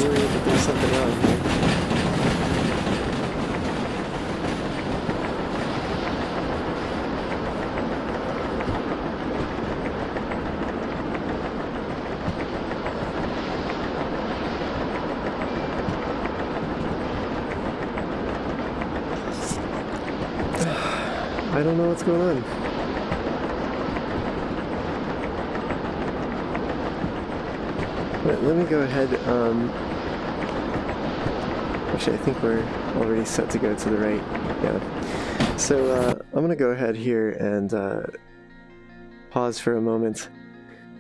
worried that there's something wrong here. I don't know what's going on. Let me go ahead, actually I think we're already set to go to the right, yeah. So I'm gonna go ahead here and pause for a moment,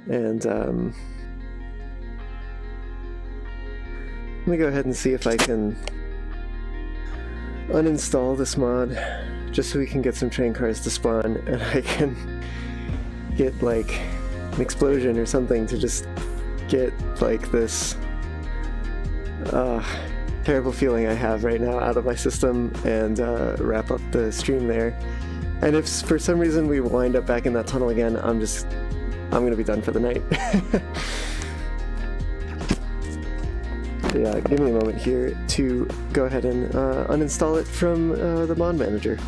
and let me go ahead and see if I can uninstall this mod, just so we can get some train cars to spawn, and I can get like an explosion or something to just get like this terrible feeling I have right now out of my system, and wrap up the stream there. And if for some reason we wind up back in that tunnel again, I'm gonna be done for the night. Yeah, give me a moment here to go ahead and uninstall it from the mod manager.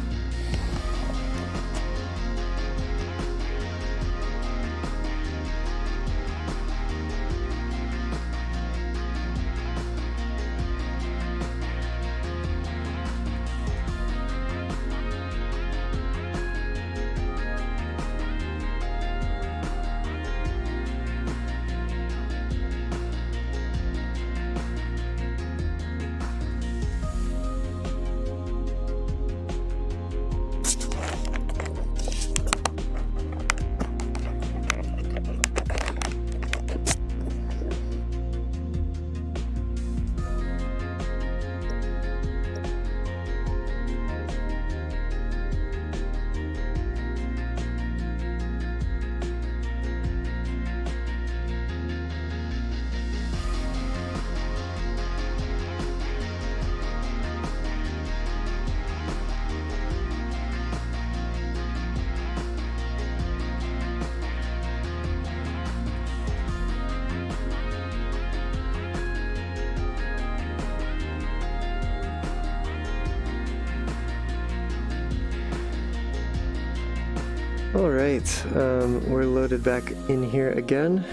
Alright, we're loaded back in here again.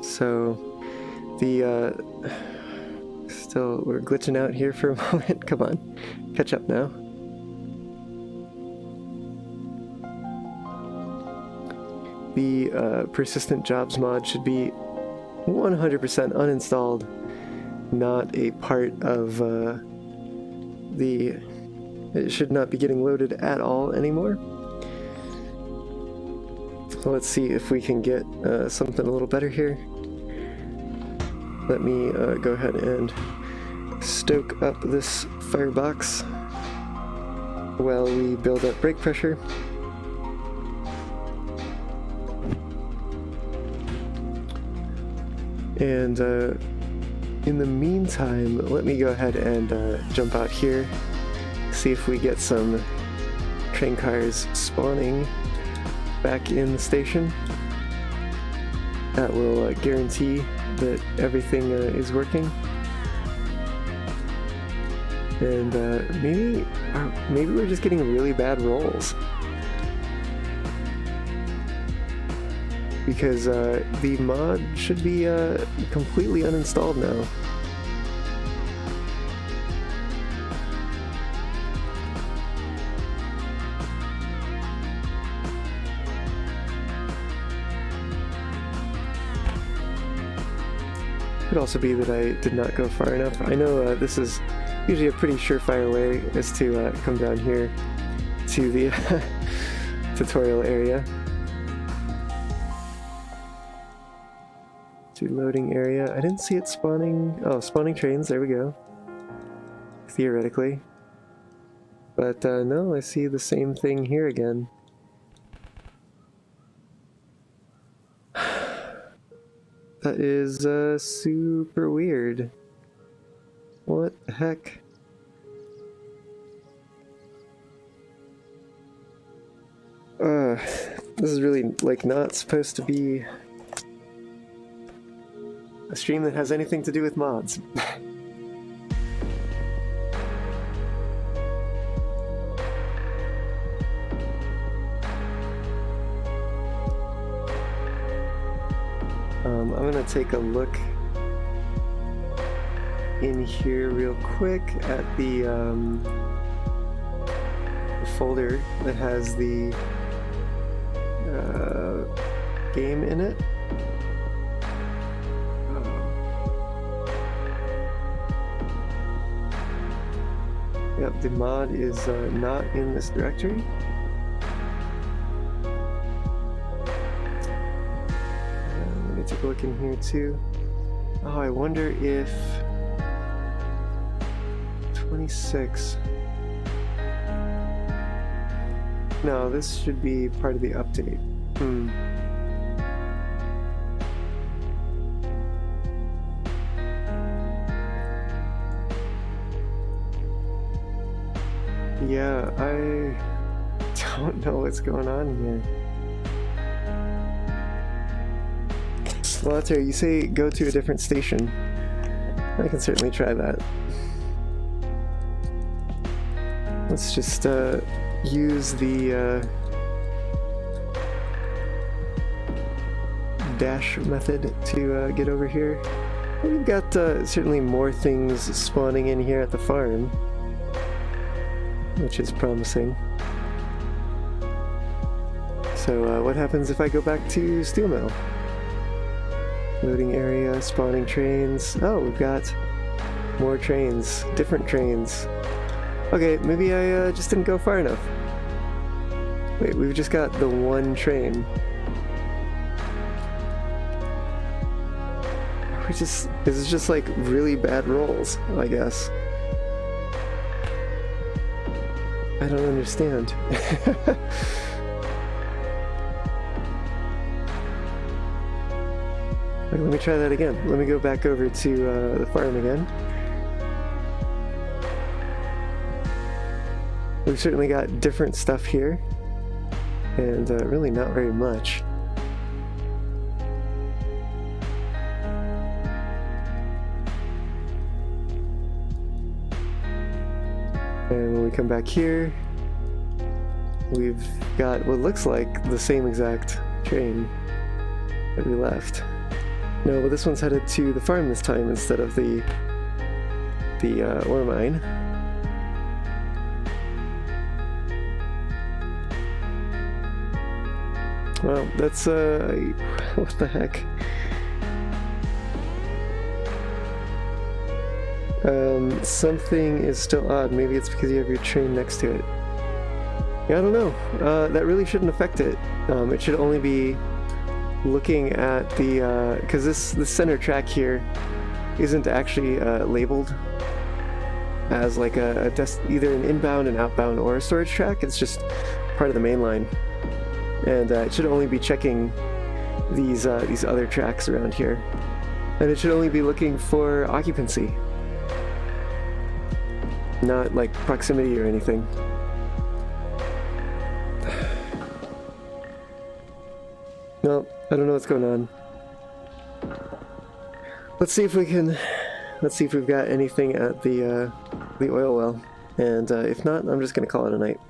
So, still, we're glitching out here for a moment. Come on, catch up now. The persistent jobs mod should be 100% uninstalled, not a part of it should not be getting loaded at all anymore. So let's see if we can get something a little better here. Let me go ahead and stoke up this firebox while we build up brake pressure. And in the meantime, let me go ahead and jump out here, see if we get some train cars spawning back in the station. That will guarantee that everything is working. And maybe we're just getting really bad rolls. Because the mod should be completely uninstalled now. Could also be that I did not go far enough. I know this is usually a pretty surefire way is to come down here to the tutorial area. To loading area. I didn't see it spawning. Oh, spawning trains, there we go. Theoretically. But no, I see the same thing here again. That is super weird. What the heck? This is really like not supposed to be a stream that has anything to do with mods. I'm gonna take a look in here real quick at the folder that has the game in it. Yep, the mod is not in this directory. Let me take a look in here too. Oh, I wonder if 26. No, this should be part of the update. Yeah, I don't know what's going on here. Well, that's right. You say go to a different station. I can certainly try that. Let's just use the dash method to get over here. We've got certainly more things spawning in here at the farm, which is promising. So what happens if I go back to steel mill? Loading area, spawning trains. Oh, we've got more trains, different trains. Okay, maybe I just didn't go far enough. Wait, we've just got the one train. This is just like really bad rolls, I guess. I don't understand. Let me try that again. Let me go back over to the farm again. We've certainly got different stuff here, and really not very much. And when we come back here, we've got what looks like the same exact train that we left. No, but this one's headed to the farm this time instead of the ore mine. Well, that's what the heck? Something is still odd. Maybe it's because you have your train next to it. Yeah, I don't know. That really shouldn't affect it. It should only be looking at the because this center track here isn't actually labeled as like either an inbound and outbound or a storage track. It's just part of the main line, and it should only be checking these other tracks around here, and it should only be looking for occupancy, not like proximity or anything. No, I don't know what's going on. Let's see if we've got anything at the oil well, and if not, I'm just gonna call it a night.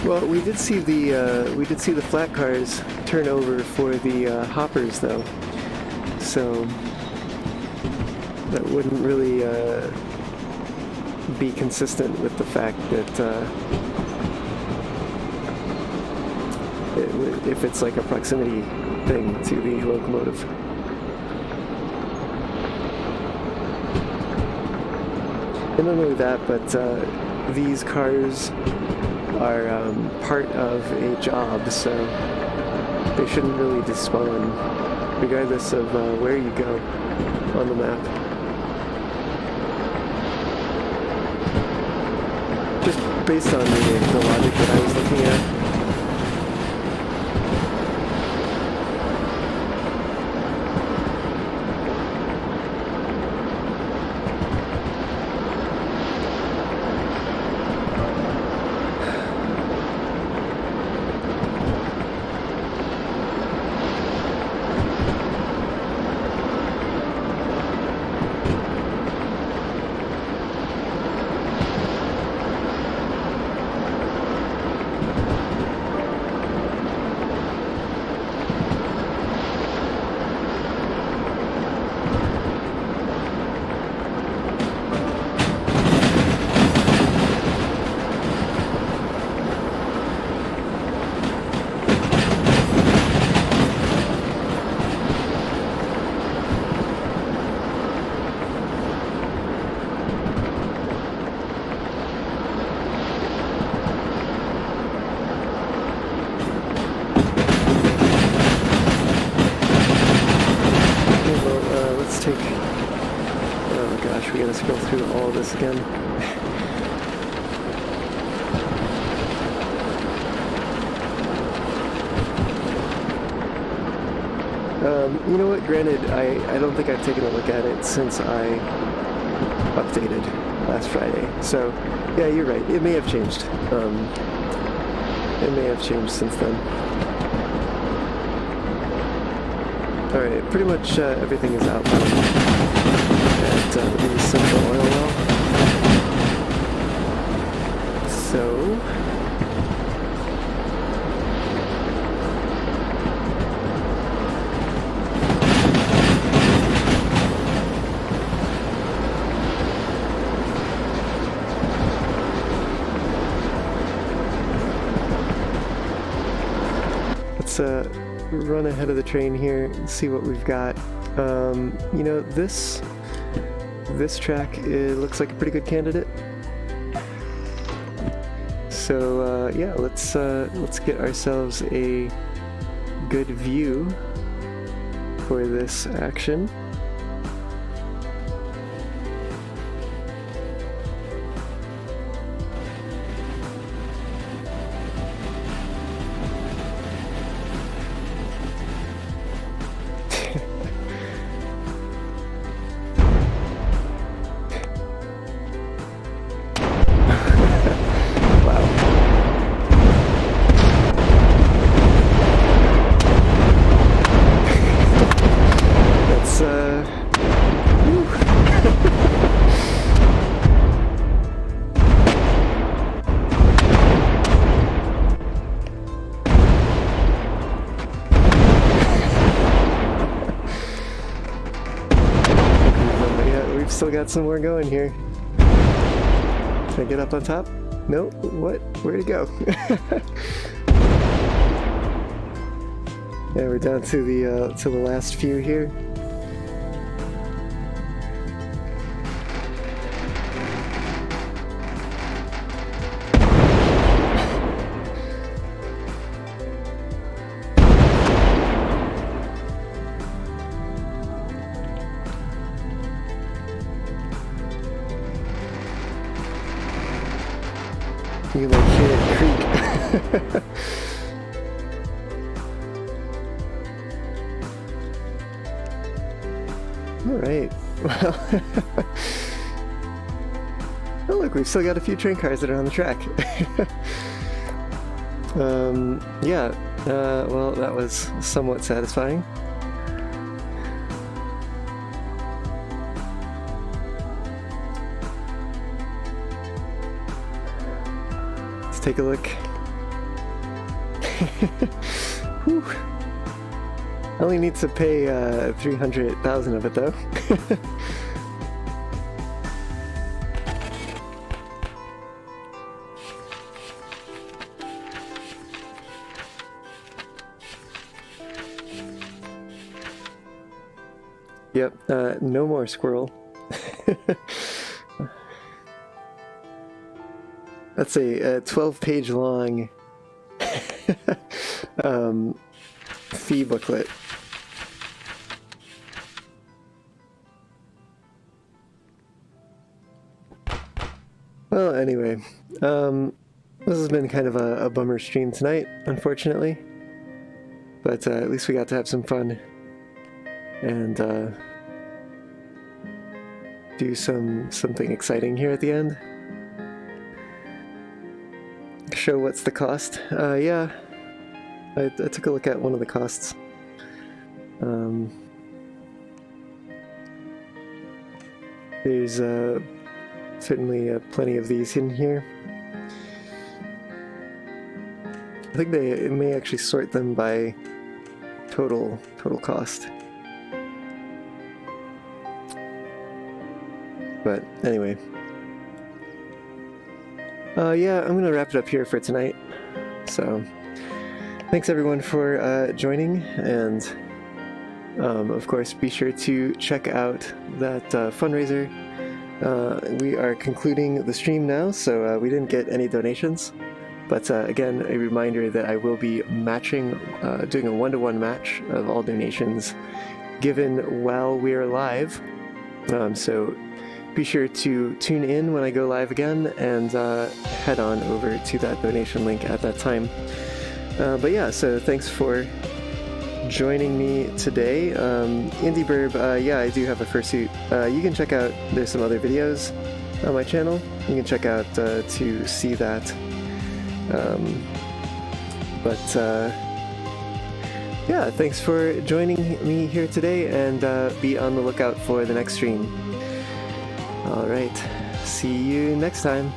Well, we did see the flat cars turn over for the hoppers, though, so that wouldn't really be consistent with the fact that if it's like a proximity thing to the locomotive. And not only that, but these cars are part of a job, so they shouldn't really despawn, regardless of where you go on the map. Just based on the logic that I was looking at. Oh gosh, we gotta scroll through all this again. You know what, granted, I don't think I've taken a look at it since I updated last Friday. So, yeah, you're right, it may have changed. It may have changed since then. Alright, pretty much everything is outbound at the central oil well. So... let's run ahead of the train here and see what we've got. You know, this track, it looks like a pretty good candidate. So yeah, let's get ourselves a good view for this action. Still got some more going here. Can I get up on top? Nope. What? Where'd it go? Yeah, we're down to the last few here. You can like hear it creak. Alright, well, oh look, we've still got a few train cars that are on the track. Yeah, well, that was somewhat satisfying. Take a look. Whew. I only need to pay 300,000 of it though. Yep, no more squirrel. That's a 12-page long fee booklet. Well, anyway, this has been kind of a bummer stream tonight, unfortunately. But at least we got to have some fun and do something exciting here at the end. Show what's the cost. Yeah, I took a look at one of the costs. There's certainly plenty of these in here. I think they may actually sort them by total cost. But anyway. Yeah, I'm gonna wrap it up here for tonight. So, thanks everyone for joining, and of course, be sure to check out that fundraiser. We are concluding the stream now, so we didn't get any donations. But again, a reminder that I will be matching, doing a one-to-one match of all donations given while we're live. So be sure to tune in when I go live again and head on over to that donation link at that time. But yeah, so thanks for joining me today. Indie Burb, yeah, I do have a fursuit. You can check out, there's some other videos on my channel. You can check out to see that. Yeah, thanks for joining me here today, and be on the lookout for the next stream. Alright, see you next time.